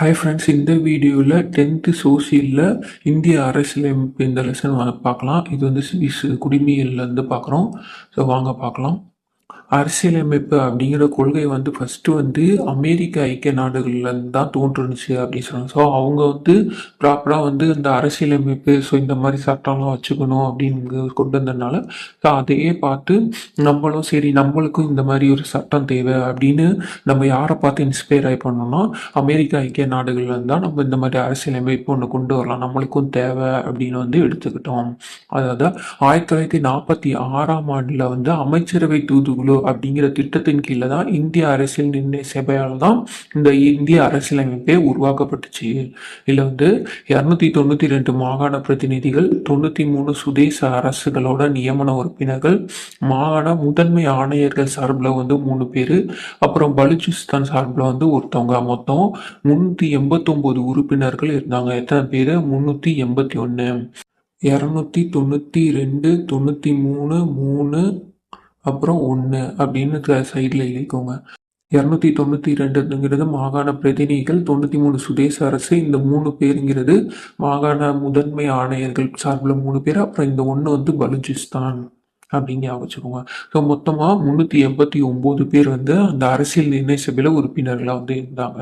Hi friends, இந்த வீடியோவில் 10th சோசியலில் இந்திய அரசியலமைப்பு இந்த லெசன் பார்க்கலாம். இது வந்து சிவிக்ஸ் குடிமையிலேருந்து பார்க்குறோம். ஸோ வாங்க பார்க்கலாம். அரசியலமைப்பு அப்படிங்கிற கொள்கை வந்து ஃபஸ்ட்டு வந்து அமெரிக்க ஐக்கிய நாடுகள்லேருந்து தான் தோன்றுனுச்சு அப்படின்னு சொன்னாங்க. ஸோ அவங்க வந்து ப்ராப்பராக வந்து இந்த அரசியலமைப்பு ஸோ இந்த மாதிரி சட்டம்லாம் வச்சுக்கணும் அப்படின்னு கொண்டு வந்ததுனால ஸோ அதையே பார்த்து நம்மளும் சரி நம்மளுக்கும் இந்த மாதிரி ஒரு சட்டம் தேவை அப்படின்னு நம்ம யாரை பார்த்து இன்ஸ்பயர் ஆகி பண்ணோம்னா அமெரிக்க ஐக்கிய நாடுகள்லேருந்து தான் நம்ம இந்த மாதிரி அரசியலமைப்பு ஒன்று கொண்டு வரலாம், நம்மளுக்கும் தேவை அப்படின்னு வந்து எடுத்துக்கிட்டோம். அதாவது 1946 வந்து அமைச்சரவை தூதுக்குழு அப்படிங்கிற திட்டத்தின் கீழே தான் இந்திய அரசியல் நிர்ணய சபையால் தான் இந்த இந்திய அரசியலமைப்பே உருவாக்கப்பட்டுச்சு. இதில் வந்து 292 மாகாண பிரதிநிதிகள், 93 சுதேச அரசுகளோட நியமன உறுப்பினர்கள், மாகாண முதன்மை ஆணையர்கள் சார்பில் வந்து 3 பேர், அப்புறம் பலுச்சிஸ்தான் சார்பில் வந்து ஒருத்தவங்க, மொத்தம் 389 உறுப்பினர்கள் இருந்தாங்க. எத்தனை பேர்? 381. 292, 93, 3 அப்புறம் 1 அப்படின்னு சைடில் எழுதிக்கோங்க. 292ங்கிறது மாகாண பிரதிநிதிகள், 93 சுதேச அரசு, இந்த 3 பேருங்கிறது மாகாண முதன்மை ஆணையர்கள் சார்பில் 3 பேர், அப்புறம் இந்த 1 வந்து பலுச்சிஸ்தான் அப்படின்னு வச்சுக்கோங்க. ஸோ மொத்தமாக 389 பேர் வந்து அந்த அரசியல் நிர்ணய சபையில் உறுப்பினர்களாக வந்து இருந்தாங்க.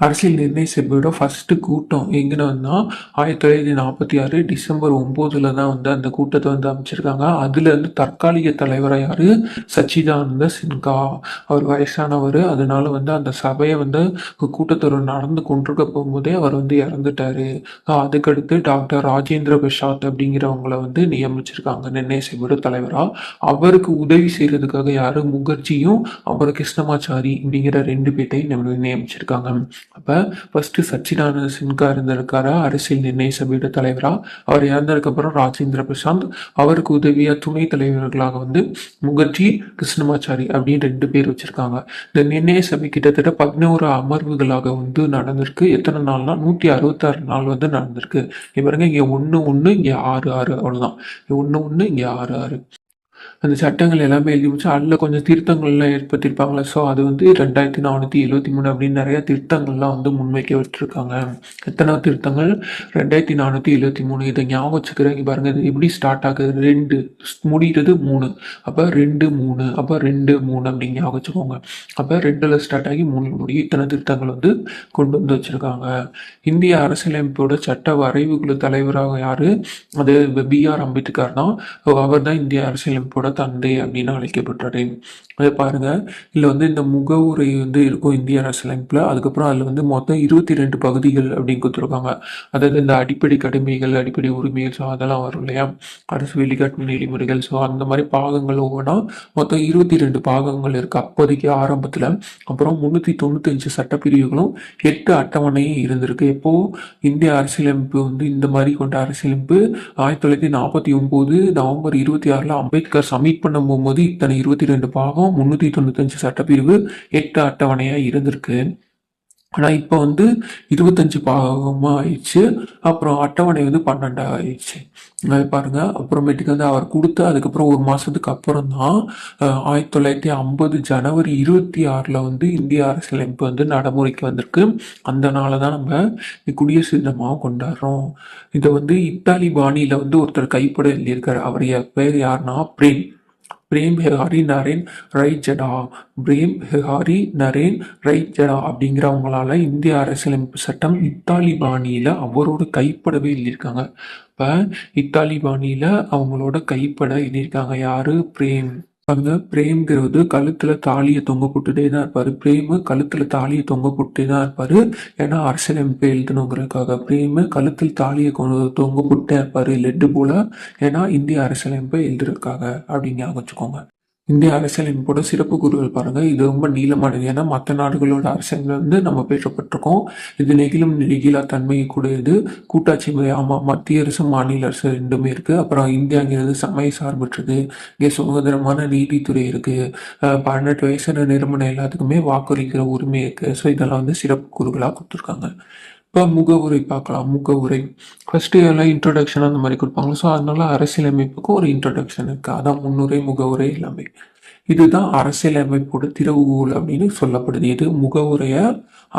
அரசியல் நிர்ணய சபையோட ஃபஸ்ட்டு கூட்டம் எங்கன்னா 1946 டிசம்பர் 9 தான் வந்து அந்த கூட்டத்தை வந்து அமைச்சிருக்காங்க. அதில் வந்து தற்காலிக தலைவராக யார்? சச்சிதானந்த சின்ஹா. அவர் வயசானவர், அதனால வந்து அந்த சபையை வந்து கூட்டத்தொடர் நடந்து கொண்டிருக்க போகும்போதே அவர் வந்து இறந்துட்டாரு. அதுக்கடுத்து டாக்டர் ராஜேந்திர பிரசாத் அப்படிங்கிறவங்கள வந்து நியமிச்சிருக்காங்க நிர்ணய சபையோட தலைவராக. அவருக்கு உதவி செய்யறதுக்காக யார்? முகர்ஜியும் அப்புறம் கிருஷ்ணமாச்சாரி அப்படிங்கிற 2 பேர்ட்டையும் நியமிச்சிருக்காங்க. அப்போ ஃபர்ஸ்ட் சச்சிதானந்த சின்ஹா இருந்திருக்காரா அரசியல் நிர்ணய சபையோட தலைவரா. அவர் இறந்ததுக்கப்புறம் ராஜேந்திர பிரசாந்த், அவருக்கு உதவியா துணை தலைவர்களாக வந்து முகர்ஜி, கிருஷ்ணமாச்சாரி அப்படின்னு 2 பேர் வச்சிருக்காங்க. இந்த நிர்ணய சபை கிட்டத்தட்ட 11 அமர்வுகளாக வந்து நடந்திருக்கு. எத்தனை நாள்னா 166 நாள் வந்து நடந்திருக்கு. பாருங்க, இங்கே 1 1 இங்கே 6 6 அவ்வளோதான். 1 1 இங்கே 6 6 அந்த சட்டங்கள் எல்லாமே எழுதி முடிச்சு அதில் கொஞ்சம் திருத்தங்கள்லாம் ஏற்படுத்தியிருப்பாங்களே. ஸோ அது வந்து 2473 அப்படின்னு நிறைய திருத்தங்கள்லாம் வந்து முன்வைக்க விட்டுருக்காங்க. எத்தனை திருத்தங்கள்? 2473. இதை ஞாபகம் வச்சுக்கிறேன். பாருங்க, இது எப்படி ஸ்டார்ட் ஆகுது? 2 முடிகிறது 3, அப்போ 2 3, அப்போ 2 3 அப்படின்னு ஞாபகம் வச்சுக்கோங்க. அப்போ 2ல் ஸ்டார்ட் ஆகி 3 முடியும். இத்தனை திருத்தங்கள் வந்து கொண்டு வந்து வச்சுருக்காங்க. இந்திய அரசியலமைப்போட சட்ட வரைவுக்குழு தலைவராக யார்? அது B.R. அம்பேத்கர் தான். அவர் தான் இந்திய அரசியலமைப்போட தந்தை அப்படின்னு அழைக்கப்பட்டாரு. அதை பாருங்க, இதில் வந்து இந்த முகவுரை வந்து இருக்கும் இந்திய அரசியலமைப்பில். அதுக்கப்புறம் அதில் வந்து மொத்தம் 22 பகுதிகள் அப்படின்னு கொடுத்துருக்காங்க. அதாவது இந்த அடிப்படை கடமைகள், அடிப்படை உரிமைகள், ஸோ அதெல்லாம் வரும் இல்லையா, அரசு வெளிக்காட்டு நெறிமுறைகள், ஸோ அந்த மாதிரி பாகங்கள் ஒவ்வொன்றா மொத்தம் 22 பாகங்கள் இருக்குது அப்போதைக்கு ஆரம்பத்தில். அப்புறம் 395 சட்டப்பிரிவுகளும் 8 அட்டவணையும் இருந்திருக்கு. எப்போ இந்திய அரசியலமைப்பு வந்து இந்த மாதிரி கொண்ட அரசியலமைப்பு 1949 நவம்பர் 26 அம்பேத்கர் சப்மிட் பண்ண போகும்போது இத்தனை 22 பாகம், 395 சட்டப்பிரிவு, 8 அட்டவணையா இருந்திருக்கு. ஆனால் இப்போ வந்து 25 பாகமாக ஆயிடுச்சு. அப்புறம் அட்டவணை வந்து 12 ஆயிடுச்சு. அது பாருங்க. அப்புறமேட்டுக்கு வந்து அவர் கொடுத்து அதுக்கப்புறம் ஒரு மாதத்துக்கு அப்புறம் தான் 1950 ஜனவரி 26 வந்து இந்திய அரசியலமைப்பு வந்து நடைமுறைக்கு வந்திருக்கு. அந்த நாளை தான் நம்ம குடியரசு தினமாக கொண்டாடுறோம். இதை வந்து இத்தாலி பாணியில் வந்து ஒருத்தர் கைப்பட எழுதியிருக்காரு. அவர் பேர் யாருன்னா பிரேம் ஹெகாரி நரேன் ரைஜடா. பிரேம் ஹெகாரி நரேன் ரைஜடா அப்படிங்கிறவங்களால இந்திய அரசியலமைப்பு சட்டம் இத்தாலி பாணியில் அவரோட கைப்படவே எழுதியிருக்காங்க. இப்போ இத்தாலி பாணியில் அவங்களோட கைப்பட எழுதியிருக்காங்க. யாரு? பிரேம். அங்கே பிரேம்ங்கிறது கழுத்தில் தாலியை தொங்க போட்டுட்டே தான் இருப்பார். பிரேமு கழுத்தில் தாலியை தொங்க போட்டுட்டே தான் இருப்பார். ஏன்னா அரசியலமைப்பு எழுதணுங்கிறதுக்காக பிரேமு கழுத்தில் தாலியை தொங்க போட்டுட்டே இருப்பார் லெட்டு போல். ஏன்னா இந்திய அரசியலமைப்பை எழுதுறதுக்காக அப்படின்னு வச்சுக்கோங்க. இந்திய அரசியலமைப்போட சிறப்பு கூறுகள் பாருங்கள். இது ரொம்ப நீளமானது. ஏன்னா மற்ற நாடுகளோட அரசியல் வந்து நம்ம பேசப்பட்டிருக்கோம். இது நெகிழும் நெகிழா தன்மையை கூடியது. கூட்டாட்சி முறை, ஆமாம், மத்திய அரசு மாநில அரசு ரெண்டுமே இருக்குது. அப்புறம் இந்தியாங்கிறது சமய சார்பற்றது. இங்கே சுதந்திரமான நீதித்துறை இருக்குது. 18 வயசு நிறுவனம் எல்லாத்துக்குமே வாக்களிக்கிற உரிமை இருக்குது. ஸோ இதெல்லாம் வந்து சிறப்பு கூறுகளாக கொடுத்துருக்காங்க. இப்போ முகவுரை பார்க்கலாம். முகவுரை ஃபஸ்ட்டு எல்லாம் இன்ட்ரொடக்ஷன் அந்த மாதிரி கொடுப்பாங்க. ஸோ அதனால அரசியலமைப்புக்கும் ஒரு இன்ட்ரொடக்ஷன் இருக்குது. அதான் முன்னுரை, முகவுரை எல்லாமே. இதுதான் அரசியலமைப்போட திறவுகோல் அப்படின்னு சொல்லப்படுது. இது முகவுரைய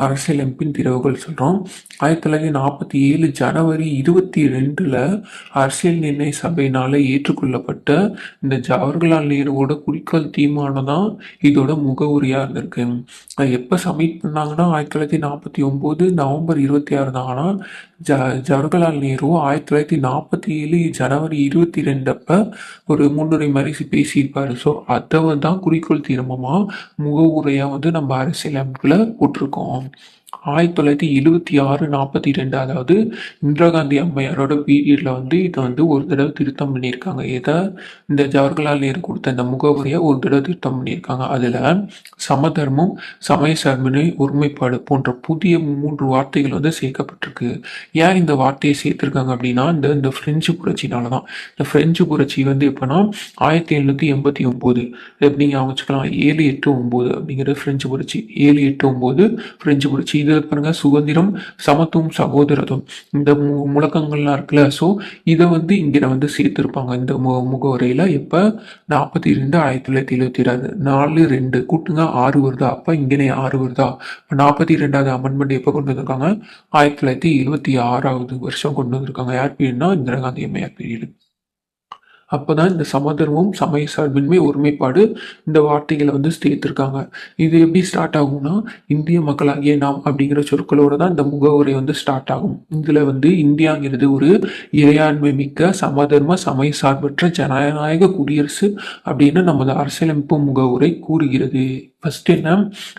அரசியலமைப்பின் திறவுகோல் சொல்றோம். 1947 ஜனவரி 22 அரசியல் நிர்ணய சபையினால ஏற்றுக்கொள்ளப்பட்ட இந்த ஜவஹர்லால் நேருவோட குறிக்கோள் தீர்மானம் தான் இதோட முகவுரையா இருந்திருக்கு. எப்ப சப்மிட் பண்ணாங்கன்னா 1949 நவம்பர் 26 தான். ஆனா ஜவஹர்லால் நேரு 1947 ஜனவரி 22 அப்ப ஒரு முன்னுரை மாதிரி பேசியிருப்பாரு. ஸோ அதை தான் குறிக்கோள் தீர்மானமா முகவுரையா வந்து நம்ம அரசியலமைப்புல போட்டிருக்கோம். 1976 42 அதாவது இந்திரா காந்தி அம்மையாரோட பீரியட்ல வந்து இதை வந்து ஒரு தடவை திருத்தம் பண்ணியிருக்காங்க. இதை இந்த ஜவஹர்லால் நேரு கொடுத்த இந்த முகவுரையை ஒரு தடவை திருத்தம் பண்ணியிருக்காங்க. அதுல சமதர்மம், சமய சார்பினை, ஒருமைப்பாடு போன்ற புதிய 3 வார்த்தைகள் வந்து சேர்க்கப்பட்டிருக்கு. ஏன் இந்த வார்த்தையை சேர்த்திருக்காங்க அப்படின்னா இந்த பிரெஞ்சு புரட்சினால தான். இந்த பிரெஞ்சு புரட்சி வந்து எப்பன்னா 1789 எப்படிங்க அமைச்சுக்கலாம், 789 அப்படிங்கிற பிரெஞ்சு புரட்சி, 789 பிரெஞ்சு புரட்சி. இதில் பாருங்க சுதந்திரம், சமத்துவம், சகோதரத்துவம் இந்த முழக்கங்கள்லாம் இருக்குல்ல. ஸோ இதை வந்து இங்கே வந்து சேர்த்திருப்பாங்க இந்த முகவரையில். எப்போ 42 1976 4 2 கூட்டுங்க 6 வருதா, அப்போ இங்கே 6 வருதா. 42வது அமெண்ட்மெண்ட் எப்போ கொண்டு வந்திருக்காங்க, 1976வது வருஷம் கொண்டு வந்திருக்காங்க. யார் பீரியட்னா இந்திரா காந்தி அம்மையார் பீரியடு. அப்போதான் இந்த சமதர்மம், சமய சார்பின்மை, ஒருமைப்பாடு இந்த வார்த்தைகளை வந்து சேர்த்திருக்காங்க. இது எப்படி ஸ்டார்ட் ஆகும்னா இந்திய மக்களாகிய நாம் அப்படிங்கிற சொற்களோட தான் இந்த முகவுரை வந்து ஸ்டார்ட் ஆகும். இதுல வந்து இந்தியாங்கிறது ஒரு இறையாண்மை மிக்க சமதர்ம சமய சார்பற்ற ஜனநாயக குடியரசு அப்படின்னு நமது அரசியலமைப்பு முகவுரை கூறுகிறது. ஃபர்ஸ்ட் என்ன,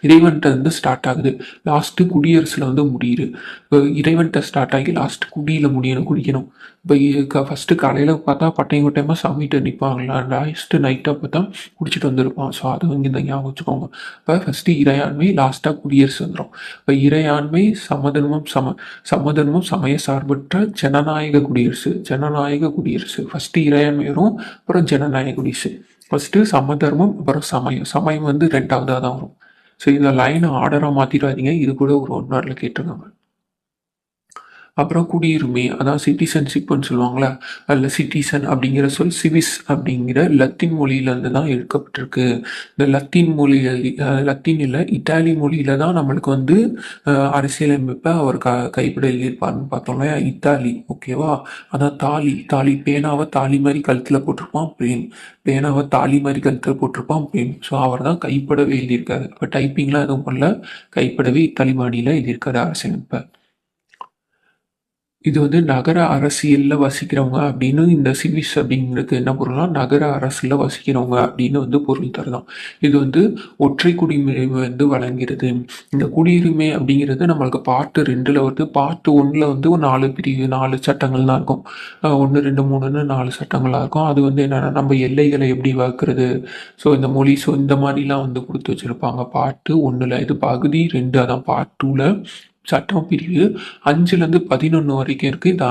இறைவன்கிட்ட வந்து ஸ்டார்ட் ஆகுது, லாஸ்ட் குடியரசுல வந்து முடியுது. இப்போ இறைவன்கிட்ட ஸ்டார்ட் ஆகி லாஸ்ட் குடியில குடிக்கணும். இப்போ ஃபர்ஸ்ட் காலையில பார்த்தா பட்டையும் கொட்டையமா சாமிகிட்ட நிற்பாங்களா, லாஸ்ட் நைட்டாக பார்த்தா குடிச்சிட்டு வந்திருப்பான். ஸோ அதை வந்து இந்த ஞாபகம் வச்சுக்கோங்க. இப்போ ஃபர்ஸ்ட் இறையாண்மை, லாஸ்ட்டாக குடியரசு வந்துடும். இப்போ இறையாண்மை, சமதர்மம் சமய சார்பற்ற ஜனநாயக குடியரசு, ஜனநாயக குடியரசு. ஃபர்ஸ்ட் இறையாண்மை வரும், அப்புறம் ஜனநாயக குடியரசு. ஃபர்ஸ்ட் சமதர்மம், அப்புறம் சமயம். சமயம் வந்து ரெண்டாவதாக தான் வரும். ஸோ இந்த லைனை ஆர்டராக மாற்றிடாதீங்க. இது கூட ஒரு 1 hourல கேட்டிருக்காங்க. அப்புறம் குடியுரிமை, அதான் சிட்டிசன்ஷிப்னு சொல்லுவாங்களே, அதில் சிட்டிசன் அப்படிங்கிற சொல் சிவிஸ் அப்படிங்கிற லத்தீன் மொழியிலேருந்து தான் எடுக்கப்பட்டிருக்கு. இந்த லத்தீன் மொழியில், லத்தீன் இல்லை இத்தாலி மொழியில தான் நம்மளுக்கு வந்து அரசியலமைப்பை அவர் கைப்பட எழுதியிருப்பார்னு பார்த்தோம்ல, இத்தாலி. ஓகேவா. அதான் தாலி, தாலி பேனாவை தாலி மாதிரி கழுத்தில் போட்டிருப்பான் பிரேம், பேனாவை தாலி மாதிரி கழுத்தில் போட்டிருப்பான் பிரேம். ஸோ அவர் தான் கைப்படவே எழுதியிருக்காரு. இப்போ டைப்பிங்லாம் எதுவும் பண்ணல, கைப்படவே இத்தாலி மாடியில் எழுதியிருக்காரு அரசியலமைப்பை. இது வந்து நகர அரசியலில் வசிக்கிறவங்க அப்படின்னு இந்த சிவிஸ் அப்படிங்கிறது என்ன பொருள்னா நகர அரசில் வசிக்கிறவங்க அப்படின்னு வந்து பொருள் தருதான். இது வந்து ஒற்றை குடியுரிமை வந்து வழங்கிறது. இந்த குடியுரிமை அப்படிங்கிறது நம்மளுக்கு பார்ட் 2ல் வருது. பார்ட் 1ல் வந்து ஒரு 4 பிரிவு, 4 சட்டங்கள் தான் இருக்கும். 1 2 3ன்னு 4 சட்டங்களாக இருக்கும். அது வந்து என்னென்னா நம்ம எல்லைகளை எப்படி வகுக்கிறது, ஸோ இந்த மொழி, ஸோ இந்த மாதிரிலாம் வந்து கொடுத்து வச்சுருப்பாங்க பார்ட் 1ல். இது பகுதி 2, அதான் பார்ட் 2ல் சட்டம் பிரிவு 5லேருந்து 11 வரைக்கும் இருக்குது. இந்த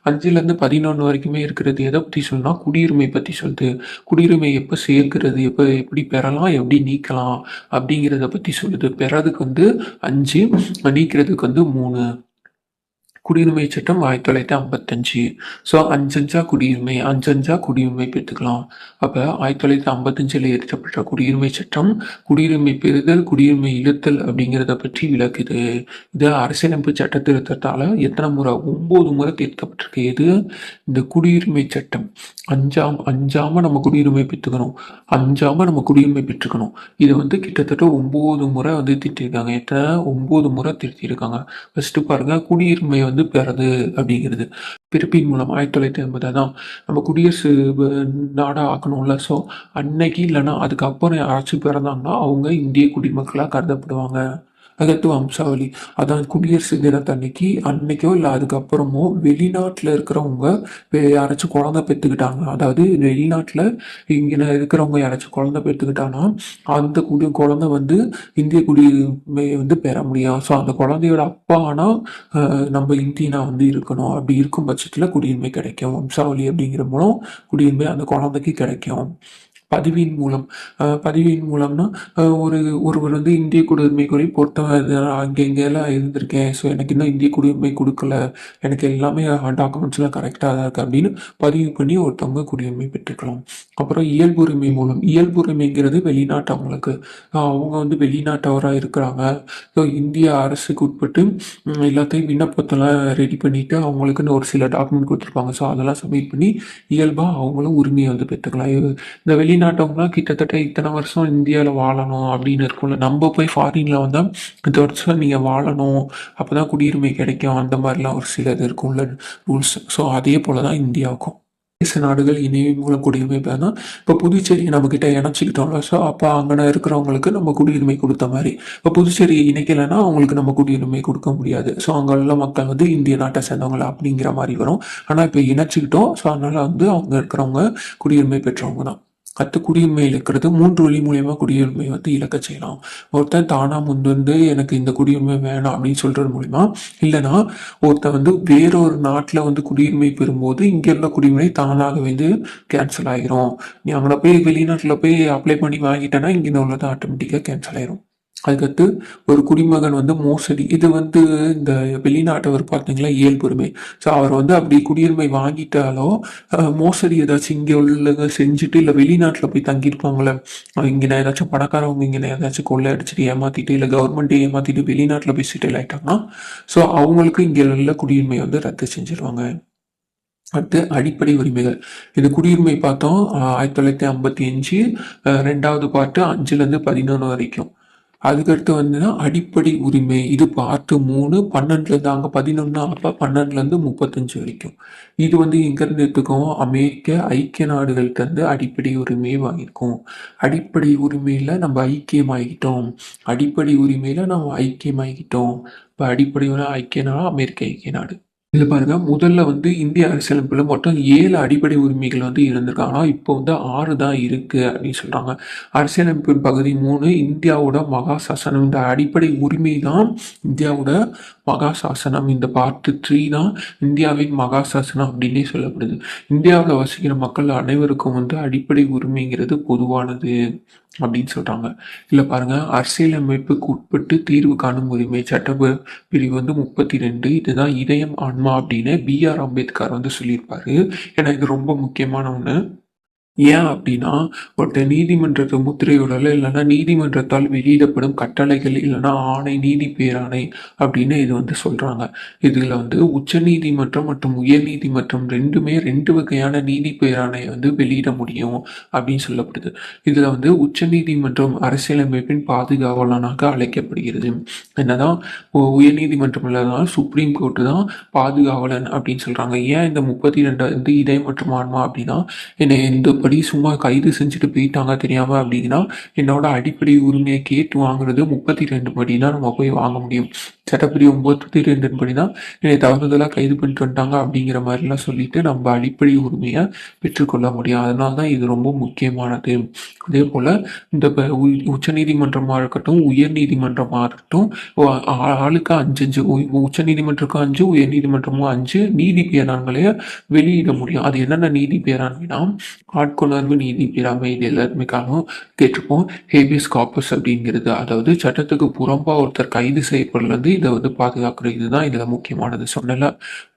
5லேருந்து 11 வரைக்குமே இருக்கிறது எதை பற்றி சொல்லணும்னா குடியுரிமை பற்றி சொல்லுது. குடியுரிமை எப்போ சேர்க்கிறது, எப்படி பெறலாம், எப்படி நீக்கலாம் அப்படிங்கிறத பற்றி சொல்லுது. பெறதுக்கு வந்து 5, நீக்கிறதுக்கு வந்து 3. குடியுரிமை சட்டம் 1955. ஸோ 5 குடியுரிமை, 5 குடியுரிமை பெற்றுக்கலாம். அப்போ 1955 இயற்றப்பட்ட குடியுரிமை சட்டம் குடியுரிமை பெறுதல், குடியுரிமை இழுத்தல் அப்படிங்கிறத பற்றி விளக்குது. இது அரசியலமைப்பு சட்ட திருத்தத்தால் எத்தனை முறை, 9 முறை திருத்தப்பட்டிருக்கு. இது இந்த குடியுரிமை சட்டம். அஞ்சாம நம்ம குடியுரிமை பெற்றுக்கணும், நம்ம குடியுரிமை பெற்றுக்கணும். இது வந்து கிட்டத்தட்ட 9 முறை வந்து திருத்திருக்காங்க. எத்தனை, 9 முறை திருத்திருக்காங்க. ஃபர்ஸ்ட் பாருங்க, குடியுரிமை வந்து பெறது அப்படிங்கிறது பிறப்பின் மூலம் 1950 தான் நம்ம குடியரசு நாடாக ஆக்கணும்ல. ஸோ அன்னைக்கு இல்லைன்னா அதுக்கப்புறம் யாராச்சும் பிறந்தாங்கன்னா அவங்க இந்திய குடிமக்களாக கருதப்படுவாங்க. அடுத்து வம்சாவளி, அதான் குடியரசு தினத்தன்னைக்கு அன்னைக்கோ இல்லை அதுக்கப்புறமோ வெளிநாட்டில் இருக்கிறவங்க யாராச்சும் குழந்தை பெற்றுக்கிட்டாங்க, அதாவது வெளிநாட்டில் இங்கே இருக்கிறவங்க யாராச்சும் குழந்தை பெற்றுக்கிட்டாங்கன்னா அந்த குழந்தை வந்து இந்திய குடியுரிமையை வந்து பெற முடியும். ஸோ அந்த குழந்தையோட அப்பா ஆனால் நம்ம இந்தியனா வந்து இருக்கணும். அப்படி இருக்கும் பட்சத்தில் குடியுரிமை கிடைக்கும். வம்சாவளி அப்படிங்கிற மூலம் குடியுரிமை அந்த குழந்தைக்கு கிடைக்கும். பதிவின் மூலம். பதிவின் மூலம்னா ஒருவர் வந்து இந்திய குடியுரிமை கோரி பொறுத்தவரை அங்கே இங்கெல்லாம் இருந்திருக்கேன், ஸோ எனக்கு இன்னும் இந்திய குடியுரிமை கொடுக்கல, எனக்கு எல்லாமே டாக்குமெண்ட்ஸ்லாம் கரெக்டாக தான் இருக்குது அப்படின்னு பதிவு பண்ணி ஒருத்தவங்க குடியுரிமை பெற்றுக்கலாம். அப்புறம் இயல்புரிமை மூலம். இயல்புரிமைங்கிறது வெளிநாட்டவங்களுக்கு. அவங்க வந்து வெளிநாட்டவராக இருக்கிறாங்க, ஸோ இந்திய அரசுக்கு உட்பட்டு எல்லாத்தையும் விண்ணப்பத்தெல்லாம் ரெடி பண்ணிவிட்டு அவங்களுக்குன்னு ஒரு சில டாக்குமெண்ட் கொடுத்துருப்பாங்க, ஸோ அதெல்லாம் சப்மிட் பண்ணி இயல்பாக அவங்களும் உரிமையை வந்து பெற்றுக்கலாம். இந்த வெளிநாட்டவங்களாம் கிட்டத்தட்ட இத்தனை வருஷம் இந்தியாவில் வாழணும் அப்படின்னு இருக்கும்ல, நம்ம போய் ஃபாரினில் வந்தால் இந்த வருஷம் நீங்கள் வாழணும், அப்போ தான் குடியுரிமை கிடைக்கும், அந்த மாதிரிலாம் ஒரு சில இது இருக்கும்ல ரூல்ஸ். ஸோ அதே போல் தான் இந்தியாவுக்கும். தேச நாடுகள் இணைவு மூலம் குடியுரிமை பெறனா இப்போ புதுச்சேரியை நம்மக்கிட்ட இணைச்சிக்கிட்டோம்ல, ஸோ அப்போ அங்கே இருக்கிறவங்களுக்கு நம்ம குடியுரிமை கொடுத்த மாதிரி. இப்போ புதுச்சேரி இணைக்கலைன்னா அவங்களுக்கு நம்ம குடியுரிமை கொடுக்க முடியாது, ஸோ அங்கே உள்ள மக்கள் வந்து இந்திய நாட்டை சேர்ந்தவங்கள அப்படிங்கிற மாதிரி வரும். ஆனால் இப்போ இணைச்சிக்கிட்டோம், ஸோ அதனால் வந்து அவங்க இருக்கிறவங்க குடியுரிமை பெற்றவங்க தான். அடுத்து குடியுரிமை இழக்கிறது 3 வழி மூலியமாக குடியுரிமை வந்து இழக்க செய்யலாம். ஒருத்தன் தானாக முன் வந்து எனக்கு இந்த குடியுரிமை வேணாம் அப்படின்னு சொல்கிறது மூலிமா, இல்லைனா ஒருத்தன் வந்து வேறொரு நாட்டில் வந்து குடியுரிமை பெறும்போது இங்கே உள்ள குடியுரிமை தானாக வந்து கேன்சல் ஆகிரும். நீ அங்கே போய் வெளிநாட்டில் போய் அப்ளை பண்ணி வாங்கிட்டேன்னா இங்கே உள்ளது ஆட்டோமேட்டிக்காக கேன்சல் ஆயிரும். அதுக்கடுத்து ஒரு குடிமகன் வந்து மோசடி. இது வந்து இந்த வெளிநாட்டவர் பார்த்தீங்களா இயல்புரிமை. ஸோ அவர் வந்து அப்படி குடியுரிமை வாங்கிட்டாலோ மோசடி ஏதாச்சும் இங்கே உள்ளதை செஞ்சுட்டு, இல்லை வெளிநாட்டில் போய் தங்கியிருப்பாங்களே, இங்கே நான் ஏதாச்சும் பணக்காரவங்க இங்கே ஏதாச்சும் கொள்ளை அடிச்சுட்டு ஏமாற்றிட்டு, இல்லை கவர்மெண்ட்டே ஏமாற்றிட்டு வெளிநாட்டில் போய் செட்டில் ஆகிட்டாங்கன்னா, ஸோ அவங்களுக்கு இங்கே உள்ள குடியுரிமை வந்து ரத்து செஞ்சிருவாங்க. அடுத்து அடிப்படை உரிமைகள். இது குடியுரிமை பார்த்தோம் 1955, 2வது பார்ட்டு 5லேருந்து 11 வரைக்கும். அதுக்கடுத்து வந்துன்னா அடிப்படை உரிமை. இது பார்ட்டு 3, 12லேருந்து அங்கே 11, அப்போ 12லேருந்து 35 வரைக்கும். இது வந்து எங்கேருந்து எடுத்துக்கோம், அமெரிக்க ஐக்கிய நாடுகள்கிட்ட அடிப்படை உரிமையை வாங்கியிருக்கோம். அடிப்படை உரிமையில் நம்ம ஐக்கியமாகிட்டோம், அடிப்படை உரிமையில் நம்ம ஐக்கியமாகிட்டோம். இப்போ அடிப்படை ஐக்கிய நாடு அமெரிக்க ஐக்கிய நாடு. இதில் பாருங்க, முதல்ல வந்து இந்திய அரசியலமைப்பில் மொத்தம் 7 அடிப்படை உரிமைகள் வந்து இருந்திருக்கு, ஆனால் இப்போ வந்து 6 தான் இருக்கு அப்படின்னு சொல்றாங்க. அரசியலமைப்பு பகுதி 3 இந்தியாவோட மகாசாசனம். இந்த அடிப்படை உரிமை தான் இந்தியாவோட மகாசாசனம். இந்த பார்ட் 3 தான் இந்தியாவின் மகாசாசனம் அப்படின்னே சொல்லப்படுது. இந்தியாவில் வசிக்கிற மக்கள் அனைவருக்கும் வந்து அடிப்படை உரிமைங்கிறது பொதுவானது அப்படின்னு சொல்றாங்க. இல்லை பாருங்க, அரசியலமைப்புக்கு உட்பட்டு தீர்வு காணும் உரிமை சட்ட பிரிவு வந்து 32. இதுதான் இதயம் ஆன்மா அப்படின்னு B.R. அம்பேத்கர் வந்து சொல்லியிருப்பாரு. ஏன்னா இது ரொம்ப முக்கியமான ஒன்று. ஏன் அப்படின்னா, ஒருத்தர் நீதிமன்றத்தை முத்திரையிடல, இல்லைன்னா நீதிமன்றத்தால் வெளியிடப்படும் கட்டளைகள், இல்லைன்னா ஆணை, நீதி பேராணை அப்படின்னு இது வந்து சொல்றாங்க. இதுல வந்து உச்ச நீதிமன்றம் மற்றும் உயர் நீதிமன்றம் ரெண்டுமே 2 வகையான நீதி பேராணையை வந்து வெளியிட முடியும் அப்படின்னு சொல்லப்படுது. இதுல வந்து உச்ச நீதிமன்றம் அரசியலமைப்பின் பாதுகாவலனாக அழைக்கப்படுகிறது. என்னதான் உயர் நீதிமன்றம் இல்லாதனால சுப்ரீம் கோர்ட்டு தான் பாதுகாவலன் அப்படின்னு சொல்றாங்க. ஏன் இந்த 32 வந்து இதயம் மற்றும் ஆன்மா அப்படின்னா, என்னை இந்த படி சும்மா கைது செஞ்சுட்டு போயிட்டாங்க தெரியாமல் அப்படின்னா, என்னோட அடிப்படை உரிமையை கேட்டு வாங்குறது 32 படி தான் நம்ம போய் வாங்க முடியும். சட்டப்பிரிவு 32 படி தான் என்னை தவறுதலாக கைது பண்ணிட்டு வந்துட்டாங்க அப்படிங்கிற மாதிரிலாம் சொல்லிட்டு நம்ம அடிப்படை உரிமையை பெற்றுக்கொள்ள முடியும். அதனால தான் இது ரொம்ப முக்கியமானது. அதே போல் இந்த உச்ச நீதிமன்றமாக இருக்கட்டும், உயர் நீதிமன்றமாக இருக்கட்டும், ஆளுக்கு 5 உச்ச நீதிமன்றக்கும் 5, உயர் நீதிமன்றமும் 5 நீதி பேராண்மையை வெளியிட முடியும். அது என்னென்ன நீதி பேராண்மைனா, ஆட்கொணர்வு நீதி பேராண்மை. இது எல்லாருமே காரணம் கேட்டிருப்போம். ஹேபியஸ் கார்பஸ் அப்படிங்கிறது, அதாவது சட்டத்துக்கு புறம்பா ஒருத்தர் கைது செய்யப்படுறது இதை வந்து பாதுகாக்கிறது. இதுதான் இதில் முக்கியமானது. சொன்னல,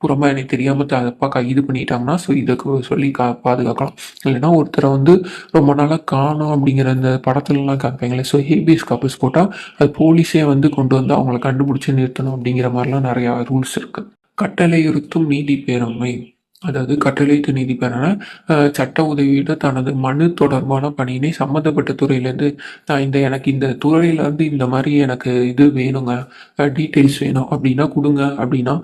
புறம்பா எனக்கு தெரியாமல் தப்பா கைது பண்ணிட்டாங்கன்னா, ஸோ இதுக்கு சொல்லி பாதுகாக்கலாம். இல்லைன்னா ஒருத்தரை வந்து ரொம்ப நாளாக காணும் அப்படிங்கிற அந்த படத்துலலாம் காமிப்பாங்களே, ஸோ ஹேபியஸ் கார்பஸ் போட்டால் அது போலீஸே வந்து கொண்டு வந்து அவங்கள கண்டுபிடிச்சி நிறுத்தணும் அப்படிங்கிற மாதிரிலாம் நிறையா ரூல்ஸ் இருக்கு. கட்டளையுறுத்தும் நீதி பேரமை. அதாவது கட்டளையிட்ட நீதி பேரான சட்ட உதவியோட தனது மனு தொடர்பான பணியினை சம்மந்தப்பட்ட துறையிலேருந்து எனக்கு இந்த துறையிலேருந்து இந்த மாதிரி எனக்கு இது வேணுங்க, டீட்டெயில்ஸ் வேணும் அப்படின்னா கொடுங்க அப்படின்னா,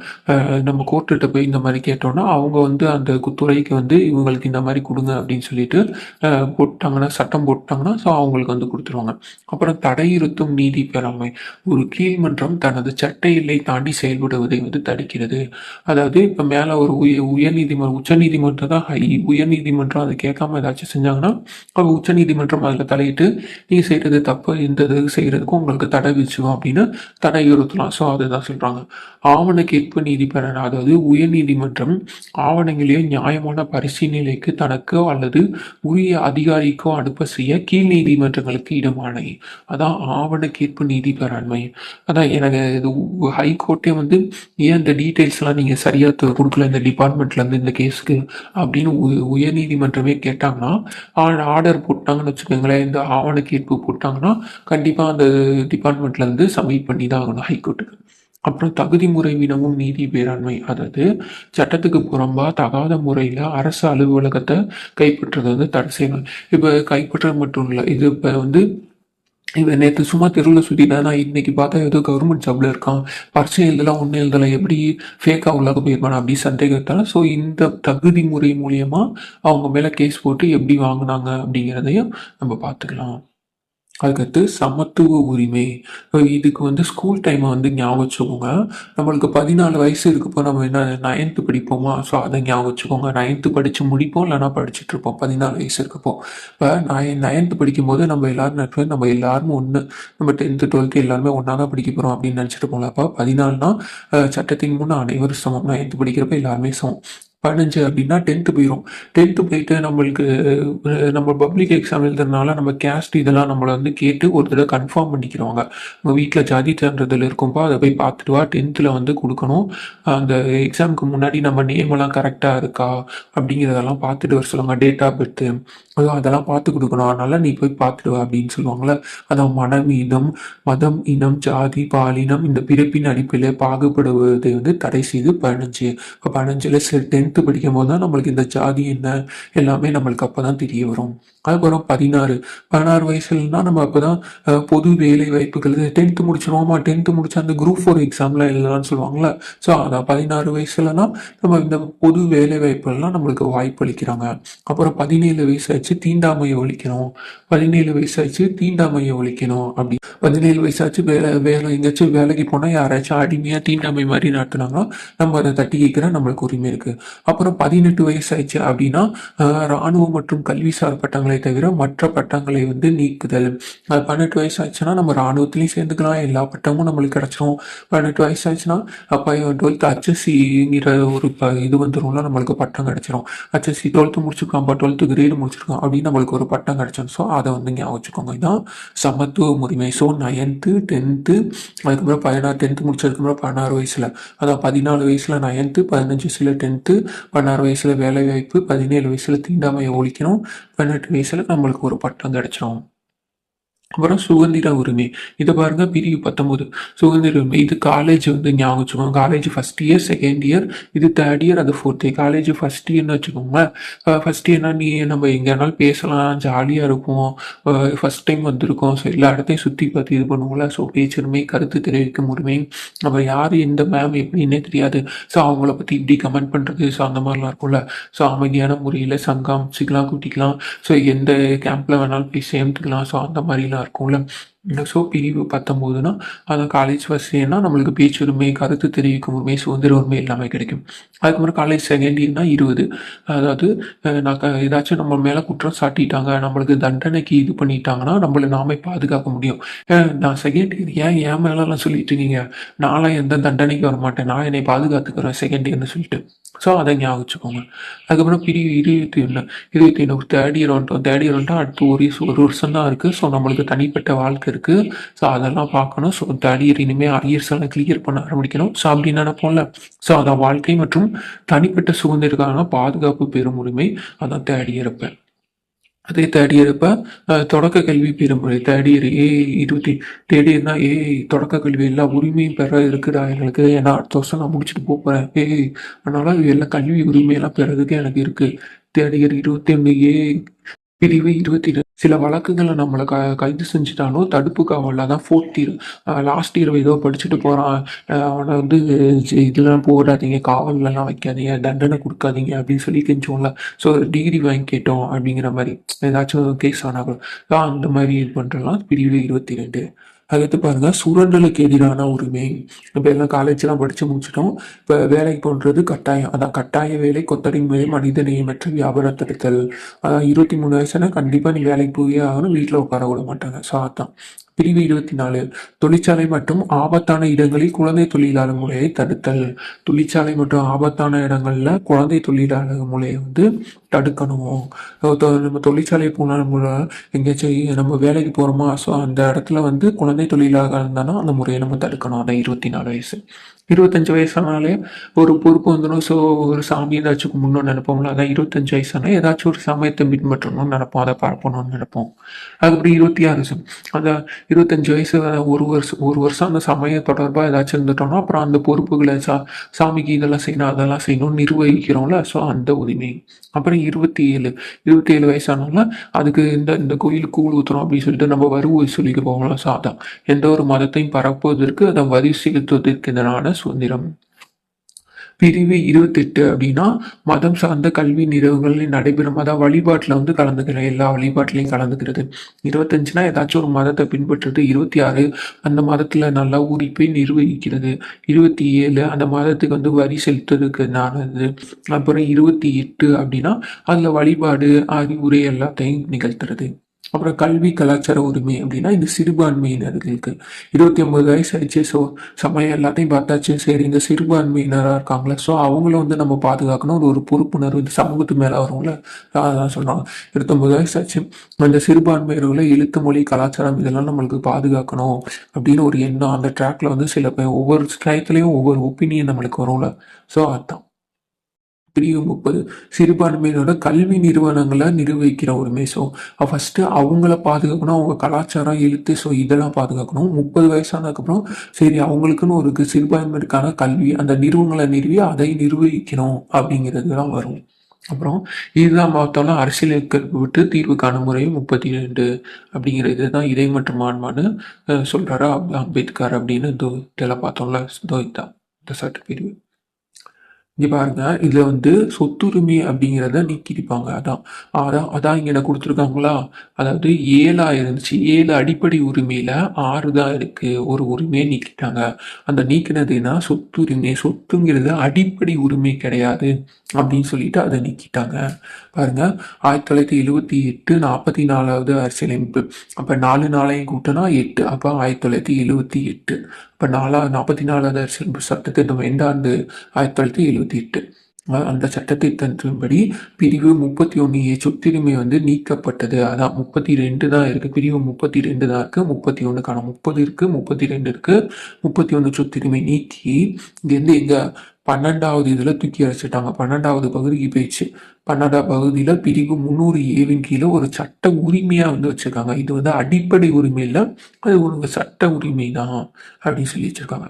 நம்ம கோர்ட்டுகிட்ட போய் இந்த மாதிரி கேட்டோம்னா அவங்க வந்து அந்த துறைக்கு வந்து இவங்களுக்கு இந்த மாதிரி கொடுங்க அப்படின்னு சொல்லிட்டு போட்டாங்கன்னா, சட்டம் போட்டாங்கன்னா, ஸோ அவங்களுக்கு வந்து கொடுத்துருவாங்க. அப்புறம் தடையிருத்தும் நீதி பேராண்மை. ஒரு கீழ்மன்றம் தனது சட்ட எல்லை தாண்டி செயல்படுவதை வந்து தடுக்கிறது. அதாவது இப்போ மேலே ஒரு உயர் உச்சநீதிமன்றம் தான் உயர்நீதிமன்றம் அதை கேட்காம ஏதாச்சும் செஞ்சாங்கன்னா அப்போ உச்சநீதிமன்றம் அதில் தலையிட்டு நீங்கள் செய்கிறது தப்பு, இந்த இது செய்கிறதுக்கும் உங்களுக்கு தடை விதிச்சுக்கும் அப்படின்னு தடை உறுத்தலாம். ஸோ அதுதான் சொல்கிறாங்க. ஆவண கேட்பு நீதி பெற, அதாவது உயர்நீதிமன்றம் ஆவணங்களையோ நியாயமான பரிசீலனைக்கு தனக்கோ அல்லது உரிய அதிகாரிக்கோ அனுப்ப செய்ய கீழ் நீதிமன்றங்களுக்கு இடமானை. அதான் ஆவண கேட்பு நீதி பெறாண்மை. அதான் எனக்கு இது ஹைகோர்ட்டே வந்து ஏன் இந்த டீட்டெயில்ஸ்லாம் நீங்கள் சரியாக கொடுக்கல இந்த டிபார்ட்மெண்ட்லேருந்து இந்த கேஸுக்கு அப்படின்னு உயர்நீதிமன்றமே கேட்டாங்கன்னா, ஆர்டர் போட்டாங்கன்னு வச்சுக்கோங்களேன், இந்த ஆவண கேட்பு போட்டாங்கன்னா கண்டிப்பாக அந்த டிபார்ட்மெண்ட்லேருந்து சப்மிட் பண்ணி தான் ஆகணும் ஹைகோர்ட்டுக்கு. அப்புறம் தகுதி முறை வினவும் நீதி பேராண்மை, அதாவது சட்டத்துக்கு புறம்பா தகாத முறையில் அரசு அலுவலகத்தை கைப்பற்றுறது வந்து தடை செய்யணும். இப்போ கைப்பற்றது மட்டும் இல்லை, இது இப்போ வந்து இவன் நேற்று சும்மா தெருவில் சுற்றிட்டேன், நான் இன்னைக்கு பார்த்தா ஏதோ கவர்மெண்ட் ஜாப்ல இருக்கான், பரிசை எழுதலாம் ஒன்றும் எழுதலை, எப்படி ஃபேக்காக உள்ளாக போயிருப்பான் அப்படி சந்தேகத்தால். ஸோ இந்த தகுதி முறை மூலியமாக அவங்க மேலே கேஸ் போட்டு எப்படி வாங்கினாங்க அப்படிங்கிறதையும் நம்ம பார்த்துக்கலாம். அதுக்கடுத்து சமத்துவ உரிமை. இதுக்கு வந்து ஸ்கூல் டைமை வந்து ஞாபகம் வச்சுக்கோங்க. நம்மளுக்கு 14 வயசு இருக்கப்போ நம்ம என்ன 9th படிப்போமா, ஸோ அதை ஞாபகம் வச்சுக்கோங்க. 9th படித்து முடிப்போம், இல்லைனா படிச்சுட்டு இருப்போம் 14 வயசு இருக்கப்போ. இப்போ 9th படிக்கும்போது நம்ம எல்லாரும் நினைப்போம் நம்ம எல்லாரும் ஒன்று, நம்ம 10th 12th எல்லாருமே ஒன்றா தான் படிக்க போகிறோம் அப்படின்னு நினச்சிட்டு போகல. அப்போ 14னா சட்டத்தின் முன் அனைவரும் சமம். 9th படிக்கிறப்ப எல்லாருமே சமம். 15 அப்படின்னா 10th போயிடும். 10th போயிட்டு நம்மளுக்கு நம்ம பப்ளிக் எக்ஸாம் எழுதுறதுனால நம்ம கேஸ்ட் இதெல்லாம் நம்மளை வந்து கேட்டு ஒரு தடவை கன்ஃபார்ம் பண்ணிக்கிறவங்க. உங்கள் வீட்டில் ஜாதி சான்றிதழ் இருக்கும்போ அதை போய் பார்த்துட்டு வா, 10th வந்து கொடுக்கணும். அந்த எக்ஸாமுக்கு முன்னாடி நம்ம நேமெல்லாம் கரெக்டாக இருக்கா அப்படிங்கிறதெல்லாம் பார்த்துட்டு வர சொல்லுவாங்க. டேட் ஆஃப் பர்த்து அதெல்லாம் பார்த்து கொடுக்கணும், அதனால நீ போய் பார்த்துட்டு வா அப்படின்னு சொல்லுவாங்களே. அதான் மனம், மதம், இனம், ஜாதி, பாலினம் இந்த பிறப்பின் அடிப்படையில் பாகுபடுவதை வந்து தடை செய்து 15. இப்போ 15ல் 10th படிக்கும் போது தான் நம்மளுக்கு இந்த ஜாதி என்ன எல்லாமே நம்மளுக்கு அப்போ தான் தெரிய வரும். அதுக்கப்புறம் 16 வயசுலனா நம்ம அப்போ தான் பொது வேலை வாய்ப்புகள் 10th முடிச்சிருவோமா, 10th முடிச்சு அந்த குரூப் 4 எக்ஸாம்லாம் எழுதலாம்னு சொல்லுவாங்களே. ஸோ அதான் 16 வயசுலனா நம்ம இந்த பொது வேலை வாய்ப்புகள்லாம் நம்மளுக்கு வாய்ப்பு அளிக்கிறாங்க. அப்புறம் 17 வயசு ஆச்சு தீண்டாமையை ஒழிக்கணும், 17 வயசு ஆச்சு தீண்டாமையை ஒழிக்கணும் அப்படி. 17 வயசாச்சு வேலை எங்கேயாச்சும் வேலைக்கு போனால் யாராச்சும் அடிமையாக தீண்டாமை மாதிரி நடத்துனாங்கன்னா நம்ம அதை தட்டி கேட்குற நம்மளுக்கு உரிமை இருக்குது. அப்புறம் 18 வயசாச்சு அப்படின்னா இராணுவம் மற்றும் கல்விசார் பட்டங்களை தவிர மற்ற பட்டங்களை வந்து நீக்குதல். 18 வயசாச்சுன்னா நம்ம இராணுவத்திலையும் சேர்ந்துக்கலாம், எல்லா பட்டமும் நம்மளுக்கு கிடைச்சிரும். 18 வயசாச்சுன்னா அப்போ 12th HSCங்கிற ஒரு இது வந்துடும்ல, நம்மளுக்கு பட்டம் கிடைச்சிரும். HSC 12th முடிச்சிருக்கான், 12th கிரேடு முடிச்சிருக்கான் அப்படின்னு நம்மளுக்கு ஒரு பட்டம் கிடைச்சிடும். ஸோ அதை வந்து ஞாபகம் வச்சுக்கோங்க. இதுதான் சமத்துவ உரிமை. ஸோ 9th 10th அதுக்கப்புறம் 10th முடிச்சதுக்கப்புறம் 16 வயசுல, அதான் 14 வயசுல 9th, 15 வயசுல 10th, 16 வயசுல வேலை வாய்ப்பு, 17 வயசுல தீண்டாமையை ஒழிக்கணும், 18 வயசுல நம்மளுக்கு ஒரு பட்டம் கிடைச்சிரும். அப்புறம் சுதந்திர உரிமை. இதை பாருங்க, பிரிவு 19 சுதந்திர உரிமை. இது காலேஜ் வந்து ஞாபகம் வச்சுக்கோங்க. College first year, second year, இது தேர்ட் இயர், அது ஃபோர்த் இயர். காலேஜ் ஃபர்ஸ்ட் இயர்னு வச்சுக்கோங்க. ஃபர்ஸ்ட் இயர்னா நீ நம்ம எங்கேனாலும் பேசலாம், ஜாலியாக இருக்கும், ஃபர்ஸ்ட் டைம் வந்திருக்கோம், ஸோ எல்லா இடத்தையும் சுற்றி பார்த்து இது பண்ணுவோம்ல. ஸோ பேச்சுரிமை, கருத்து தெரிவிக்கும் உரிமை, நம்ம யார் எந்த மேம் எப்படின்னே தெரியாது, ஸோ அவங்கள பற்றி இப்படி கமெண்ட் பண்ணுறது, ஸோ அந்த மாதிரிலாம் இருக்கும்ல. ஸோ அமைதியான முறையில் சங்கம் அமைச்சிக்கலாம், கூட்டிக்கலாம், ஸோ எந்த கேம்பில் வேணாலும் போய் சேர்ந்துக்கலாம், ஸோ அந்த மாதிரிலாம் இருக்கும்ல. ஸோ பிரிவு 19னா அந்த காலேஜ் ஃபர்ஸ்ட் இயர்னா நம்மளுக்கு பேச்சுரிமை, கருத்து தெரிவிக்கும் உரிமை, சுதந்திர உரிமை எல்லாமே கிடைக்கும். அதுக்கப்புறம் காலேஜ் செகண்ட் இயர்னா 20, அதாவது ஏதாச்சும் நம்ம மேலே குற்றம் சாட்டிட்டாங்க, நம்மளுக்கு தண்டனைக்கு இது பண்ணிட்டாங்கன்னா நம்மளை நாமே பாதுகாக்க முடியும். நான் செகண்ட் இயர் ஏன் மேலெல்லாம் சொல்லிட்டு இருக்கீங்க, நான்லாம் எந்த தண்டனைக்கு வர மாட்டேன், நான் என்னை பாதுகாத்துக்கிறேன் செகண்ட் இயர்னு சொல்லிட்டு. ஸோ அதை ஞாபகம் வச்சுக்கோங்க. அதுக்கப்புறம் பிரிவு 21 தேர்ட் இயர் வந்துட்டோம். தேர்ட் இயர் வந்துட்டு அடுத்து ஒரு வருஷம் தான் இருக்குது. ஸோ நம்மளுக்கு தனிப்பட்ட வாழ்க்கை இருக்குது, ஸோ அதெல்லாம் பார்க்கணும். ஸோ தேர்ட் இயர் இனிமேல் அரியர்ஸ் எல்லாம் கிளியர் பண்ண ஆரம்பிக்கணும். ஸோ அப்படி நினைப்போம்ல. ஸோ அதான் வாழ்க்கை மற்றும் தனிப்பட்ட சுதந்திரக்கான பாதுகாப்பு பெறும் உரிமை, அதான் தேர்ட் இயர். இப்போ அதே தேர்ட் இயர் இப்போ தொடக்க கல்வி பெறுமுறை தேர்ட் இயர் தேர்ட் இயர்னா தொடக்க கல்வி எல்லா உரிமையும் பெற இருக்குடா எங்களுக்கு, ஏன்னா அடுத்த வருஷம் நான் முடிச்சுட்டு போகிறேன், அதனால எல்லா கல்வி உரிமையெல்லாம் பெறதுக்கு எனக்கு இருக்குது. தேர்ட் இயர் 21 பிரிவு 22 சில வழக்குகளை நம்மளை கைது செஞ்சுட்டாலும் தடுப்பு காவலில் தான் ஃபோர்த் இயர் லாஸ்ட் இயர் ஏதோ படிச்சுட்டு போகிறான், அவனை வந்து இதெல்லாம் போடாதீங்க, காவல்லாம் வைக்காதீங்க, தண்டனை கொடுக்காதீங்க அப்படின்னு சொல்லி கெஞ்சோம்ல. ஸோ டிகிரி வாங்கி கேட்டோம் அப்படிங்கிற மாதிரி ஏதாச்சும் கேஸ் ஆனால் அந்த மாதிரி இது பண்ணுறலாம் பிரிவு 22. அடுத்து பாருங்க சுரண்டலுக்கு எதிரான உரிமை. இப்போ எல்லாம் காலேஜ்லாம் படித்து முடிச்சிட்டோம். இப்போ வேலைக்கு போன்றது கட்டாயம். அதான் கட்டாய வேலை, கொத்தடிமை வேலை, மனித நேயமற்ற வியாபாரம் தடுத்தல். அதான் 23 வயசுனா கண்டிப்பாக நீ வேலைக்கு போயே ஆகணும், வீட்டில் உட்கார விட மாட்டாங்க. ஸோ அதான் பிரிவு 24 தொழிற்சாலை மற்றும் ஆபத்தான இடங்களில் குழந்தை தொழிலாளர் முறையை தடுத்தல். தொழிற்சாலை மற்றும் ஆபத்தான இடங்கள்ல குழந்தை தொழிலாளர் முறையை வந்து தடுக்கணும். நம்ம தொழிற்சாலை போனால் எங்கேயாச்சும் நம்ம வேலைக்கு போகிறோமா, ஸோ அந்த இடத்துல வந்து குழந்தை தொழிலாளர் இருந்தாலும் அந்த முறையை நம்ம தடுக்கணும். அதான் 24 வயசு. 25 வயசானாலே ஒரு பொறுப்பு வந்துடும். ஸோ ஒரு சாமி ஏதாச்சும் கும்பிடணும்னு நினைப்போம்ல, அதான் 25 வயசானா ஏதாச்சும் ஒரு சமயத்தை பின்பற்றணும்னு நினைப்போம், அதை பரப்பணும்னு நினைப்போம். அதுக்கப்புறம் 26 அந்த 25 வயசு ஒரு வருஷம் அந்த சமய தொடர்பாக ஏதாச்சும் இருந்துட்டோம்னா அப்புறம் அந்த பொறுப்புகளை சாமிக்கு இதெல்லாம் செய்யணும் அதெல்லாம் செய்யணும்னு நிர்வகிக்கிறோம்ல, ஸோ அந்த உரிமை. அப்புறம் 27 வயசானாலும் அதுக்கு இந்த கோயிலுக்கு கூழ் ஊற்றுறோம் அப்படின்னு சொல்லிட்டு நம்ம வரி வசூலிக்க போகலாம். ஸோ அதான் எந்த ஒரு மதத்தையும் பரப்புவதற்கு அதை வரி செலுத்துவதற்கு எதிரான சுதந்திரம். பிரிவு 28 அப்படின்னா மதம் சார்ந்த கல்வி நிறுவனங்களில் நடைபெறும் அதாவது வழிபாட்டில் வந்து கலந்துக்கிறேன், எல்லா வழிபாட்டிலையும் கலந்துக்கிறது. 25னா ஏதாச்சும் ஒரு மதத்தை பின்பற்றுறது. 26 அந்த மதத்தில் நல்லா ஊறி போய் நிர்வகிக்கிறது. 27 அந்த மதத்துக்கு வந்து வரி செலுத்துறதுக்கு நானது. அப்புறம் 28 அப்படின்னா அதில் வழிபாடு அறிவுரை எல்லாத்தையும் நிகழ்த்துறது. அப்புறம் கல்வி கலாச்சார உரிமை அப்படின்னா இந்த சிறுபான்மையினர்களுக்கு 29 வயசு ஆயிடுச்சு. ஸோ சமயம் எல்லாத்தையும் பார்த்தாச்சு. சரி இந்த சிறுபான்மையினராக இருக்காங்களே, ஸோ அவங்கள வந்து நம்ம பாதுகாக்கணும், ஒரு பொறுப்புணர்வு இந்த சமூகத்து மேலே வரும்ல, அதான் சொல்கிறாங்க. 29 வயசு ஆச்சு, அந்த சிறுபான்மையினர்களை எழுத்து மொழி கலாச்சாரம் இதெல்லாம் நம்மளுக்கு பாதுகாக்கணும் அப்படின்னு ஒரு எண்ணம் அந்த ட்ராக்ல வந்து சில பேர் ஒவ்வொரு டயத்துலையும் ஒவ்வொரு ஒப்பீனியன் நம்மளுக்கு வரும்ல. ஸோ அதான் பிரிவு 30 சிறுபான்மையினோட கல்வி நிறுவனங்களை நிர்வகிக்கிற உரிமை. ஸோ ஃபஸ்ட்டு அவங்கள பாதுகாக்கணும், அவங்க கலாச்சாரம் எழுத்து ஸோ இதெல்லாம் பாதுகாக்கணும். 30 வயசானதுக்கப்புறம் சரி அவங்களுக்குன்னு ஒரு சிறுபான்மைக்கான கல்வி அந்த நிறுவனங்களை நிறுவி அதை நிர்வகிக்கணும் அப்படிங்கிறதுலாம் வரும். அப்புறம் இதுதான் பார்த்தோம்னா அரசியலுக்கு விட்டு தீர்வு காணும் முறை 32 அப்படிங்கிற இதுதான் இறை மற்றும் ஆன்மான்னு சொல்றாரு அம்பேத்கர் அப்படின்னு இதெல்லாம் பார்த்தோம்ல. இதுதான் இந்த சட்ட பிரிவு. இங்க பாருங்க, இதுல வந்து சொத்துரிமை அப்படிங்கிறத நீக்கிருப்பாங்க. அதான் அதான் அதான் இங்க என்ன கொடுத்துருக்காங்களா, அதாவது 7 இருந்துச்சு. 7 அடிப்படை உரிமையில 6 தான் இருக்கு. ஒரு உரிமையை நீக்கிட்டாங்க. அந்த நீக்கினதுன்னா சொத்துரிமை, சொத்துங்கிறது அடிப்படை உரிமை கிடையாது அப்படின்னு சொல்லிட்டு அதை நீக்கிட்டாங்க. பாருங்க 1978 44வது அரசியலமைப்பு. அப்ப 4 கூட்டினா 8, அப்ப 1978. இப்போ 44வது அரசியலமைப்பு சட்டத்திட்டம் எந்த ஆண்டு? 1978. அந்த சட்டத்திட்டத்தின்படி பிரிவு 31A சொத்துரிமை வந்து நீக்கப்பட்டது. அதான் 32 தான் இருக்கு. பிரிவு 32 தான் இருக்கு. 31 காணும். 30 இருக்கு, 32 இருக்கு. 31 சொத்துரிமை நீக்கி இங்கேருந்து எங்க 12வது இதுல தூக்கி வச்சுட்டாங்க. 12வது பகுதிக்கு போயிடுச்சு. 12வது பகுதியில பிரிவு 300Aவின் கீழே ஒரு சட்ட உரிமையா வந்து வச்சிருக்காங்க. இது வந்து அடிப்படை உரிமை இல்லை, அது ஒரு சட்ட உரிமை தான் அப்படின்னு சொல்லி வச்சிருக்காங்க.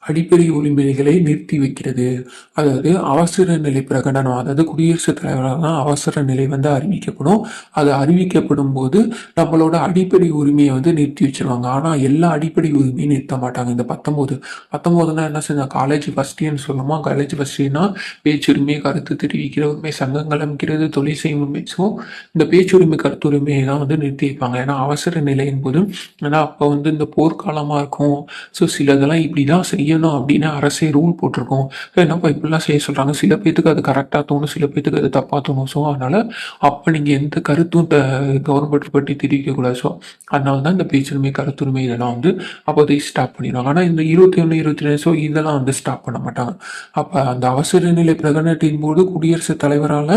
அடிப்படை உரிமைகளை நிறுத்தி வைக்கிறது. அதாவது அவசர நிலை பிரகடனம், அதாவது குடியரசுத் தலைவரால் தான் அவசர நிலை வந்து அறிவிக்கப்படும். அது அறிவிக்கப்படும் போது நம்மளோட அடிப்படை உரிமையை வந்து நிறுத்தி வச்சிருவாங்க. ஆனால் எல்லா அடிப்படை உரிமையும் நிறுத்த மாட்டாங்க. இந்த 19னா என்ன செஞ்சா காலேஜ் ஃபர்ஸ்ட் இயர்னு சொல்லணுமா, காலேஜ் ஃபர்ஸ்ட் இயர்னா பேச்சுரிமை, கருத்து தெரிவிக்கிற உரிமை, சங்கங்கள் அமைக்கிறது, தொழில் செய்யும் உரிமை. ஸோ இந்த பேச்சுரிமை கருத்துரிமையை தான் வந்து நிறுத்தி வைப்பாங்க. ஏன்னா அவசர நிலையின் போது ஏன்னா அப்போ வந்து இந்த போர்க்காலமாக இருக்கும். ஸோ சிலதெல்லாம் இப்படி தான் செய்யணும் அப்படின்னு அரசே ரூல் போட்டிருக்கோம். என்னப்பா இப்படிலாம் செய்ய சொல்கிறாங்க, சில பேத்துக்கு அது கரெக்டாக தோணும், சில பேத்துக்கு அது தப்பாக தோணும். ஸோ அதனால் அப்போ நீங்கள் எந்த கருத்தும் கவர்மெண்ட் பற்றி தெரிவிக்கக்கூடாது. ஸோ அதனால தான் இந்த பேச்சுரிமை கருத்துரிமை இதெல்லாம் வந்து அப்போதை ஸ்டாப் பண்ணிடுவாங்க. ஆனால் இந்த 21 22 ஸோ இதெல்லாம் வந்து ஸ்டாப் பண்ண மாட்டாங்க. அப்போ அந்த அவசர நிலை பிரகடனத்தின் போது குடியரசுத் தலைவரால்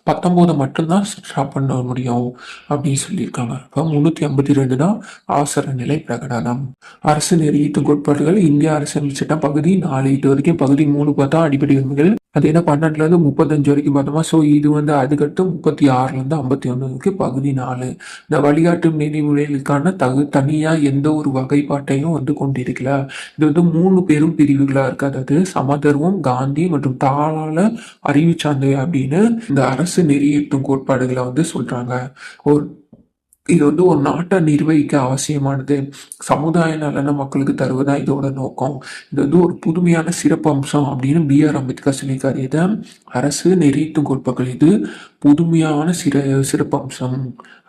19 மட்டும்தான் ஸ்டாப் பண்ண முடியும் அப்படின்னு சொல்லியிருக்காங்க. இப்போ 352 தான் அவசர நிலை பிரகடனம். அரசு நெறியீட்டு கோட்பாடுகள் இந்திய அரசியல் சட்டம் பகுதி 4 இது வரைக்கும். பகுதி 3 பார்த்தா அடிப்படை உரிமைகள், அது என்ன 12லேருந்து 35 வரைக்கும் பார்த்தோமா. ஸோ இது வந்து அதுக்கடுத்து 36லேருந்து 51 வரைக்கும் பகுதி 4. இந்த வழிகாட்டும் நெறிமுறைகளுக்கான தனியாக எந்த ஒரு வகைப்பாட்டையும் வந்து கொண்டிருக்கல. இது வந்து 3 பெரும் பிரிவுகளாக இருக்கு. அதாவது சமதர்மம், காந்தி மற்றும் தாளாள அறிவு சார்ந்தவை அப்படின்னு இந்த அரசு நெறியீட்டும் கோட்பாடுகளை வந்து சொல்றாங்க. ஒரு இது வந்து ஒரு நாட்டை நிர்வகிக்க அவசியமானது. சமுதாய நலனை மக்களுக்கு தருவதுதான் இதோட நோக்கம். இது வந்து ஒரு புதுமையான சிறப்பம்சம் அப்படின்னு B.R. அம்பேத்கர் சொல்லியிருக்காரு. இதை அரசு நெறித்தும் கோட்பாடுகள் இது புதுமையான சிறப்பம்சம்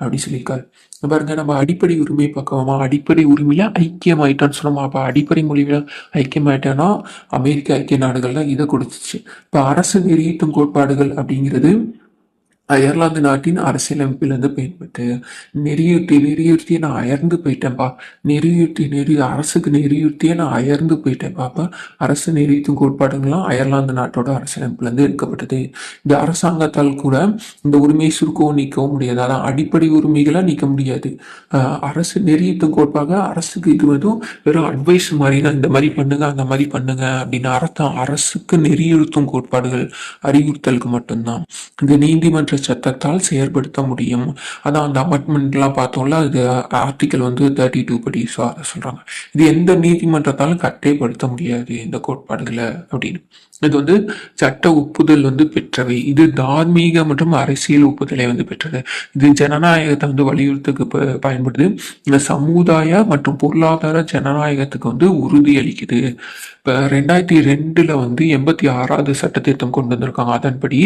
அப்படி சொல்லியிருக்காரு. பாருங்க, நம்ம அடிப்படை உரிமை பார்க்கலாமா? அடிப்படை உரிமையில ஐக்கியமாயிட்டான்னு சொன்னோமா? அப்ப அடிப்படை மொழியில ஐக்கியமாயிட்டான்னா அமெரிக்க ஐக்கிய நாடுகள்ல இதை கொடுத்துச்சு. இப்ப அரசு நெறியீட்டும் கோட்பாடுகள் அப்படிங்கிறது அயர்லாந்து நாட்டின் அரசியலமைப்பிலிருந்து பயன்பட்டு நெறியுறுத்திய நான் அயர்ந்து போயிட்டேன்ப்பா. அரசுக்கு நெறியுறுத்திய நான் அயர்ந்து போயிட்டேன்ப்பா. அப்ப அரசு நெறியுறுத்தும் கோட்பாடுகள்லாம் அயர்லாந்து நாட்டோட அரசியலமைப்பிலிருந்து எடுக்கப்பட்டது. இந்த அரசாங்கத்தால் கூட இந்த உரிமையை சுருக்கவும் நீக்கவும் முடியாது. அதான் அடிப்படை உரிமைகளை நீக்க முடியாது. அரசு நெறியுறுத்தும் கோட்பாக அரசுக்கு இது வந்து வெறும் அட்வைஸ் மாதிரி தான். இந்த மாதிரி பண்ணுங்க, அந்த மாதிரி பண்ணுங்க அப்படின்னு அர்த்தம். அரசுக்கு நெறியுறுத்தும் கோட்பாடுகள் அறிவுறுத்தலுக்கு மட்டும்தான். இந்த நீதிமன்ற சட்டத்தால் செயற்படுத்த முடியும். அதான் அந்த அமெண்ட்மெண்ட்லாம் பார்த்தோம்ல, அது ஆர்டிக்கல் வந்து 32 படி அதை சொல்றாங்க. இது எந்த நீதிமன்றத்தாலும் கட்டாயப்படுத்த முடியாது இந்த கோட்பாடுகளை அப்படின்னு. இது வந்து சட்ட ஒப்புதல் வந்து பெற்றவை. இது தார்மீக மற்றும் அரசியல் ஒப்புதலை வந்து பெற்றது. இது ஜனநாயகத்தை வந்து வலியுறுத்துக்கு பயன்படுது. இந்த சமுதாய மற்றும் பொருளாதார ஜனநாயகத்துக்கு வந்து உறுதி அளிக்குது. இப்போ 2002 வந்து 86வது சட்ட திருத்தம் கொண்டு வந்திருக்காங்க. அதன்படி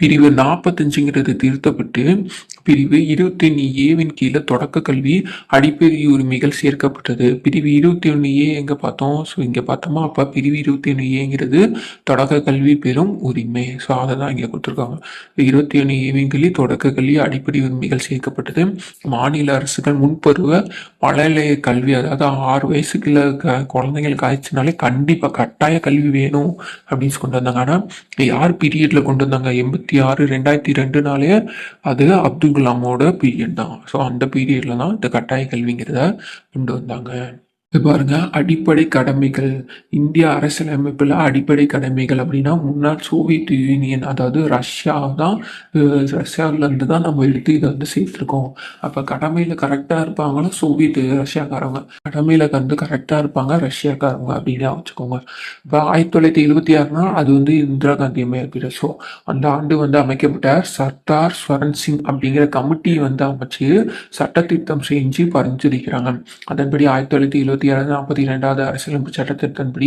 பிரிவு 45 திருத்தப்பட்டு பிரிவு 21A கீழே தொடக்க கல்வி அடிப்படை உரிமைகள் சேர்க்கப்பட்டது. பிரிவு 21A எங்க பார்த்தோம்? ஸோ இங்க பார்த்தோமா? அப்ப பிரிவு 21Aங்கிறது தொடக்க கல்வி பெறும் உரிமை. ஸோ அதை தான் இங்க கொடுத்துருக்காங்க. 21A கீழ் தொடக்க கல்வி அடிப்படை உரிமைகள் சேர்க்கப்பட்டது. மாநில அரசுகள் முன்பருவ மழலைய கல்வி, அதாவது 6 வயசுக்குள்ள குழந்தைங்களுக்கு ஆயிடுச்சுனாலே கண்டிப்பா கட்டாய கல்வி வேணும் அப்படின்னு கொண்டு வந்தாங்க. ஆனா யார் பீரியட்ல கொண்டு வந்தாங்க? 2002 அது அப்துல் கலாமோட பீரியட் தான். ஸோ அந்த பீரியட்ல தான் இந்த கட்டாய கல்விங்கிறத கொண்டு வந்தாங்க. பாருங்க, அடிப்படை கடமைகள். இந்திய அரசியலமைப்புல அடிப்படை கடமைகள் அப்படின்னா முன்னாள் சோவியத் யூனியன், அதாவது ரஷ்யாவில இருந்து தான் நம்ம எடுத்து இதை வந்து சேர்த்திருக்கோம். அப்ப கடமையில கரெக்டா இருப்பாங்கன்னா ரஷ்யாக்காரங்க, கடமையில வந்து கரெக்டா இருப்பாங்க ரஷ்யாக்காரங்க அப்படின்னு வச்சுக்கோங்க. இப்ப 1976 அது வந்து இந்திரா காந்தி அம்மையார் பீரியட். ஸோ அந்த ஆண்டு வந்து அமைக்கப்பட்ட சர்தார் ஸ்வரன் சிங் அப்படிங்கிற கமிட்டி வந்து அமைச்சு சட்ட திருத்தம் செஞ்சு பரிந்துரைக்கிறாங்க. அதன்படி 1977 42வது அரசியலமைப்பு சட்டத்தின்படி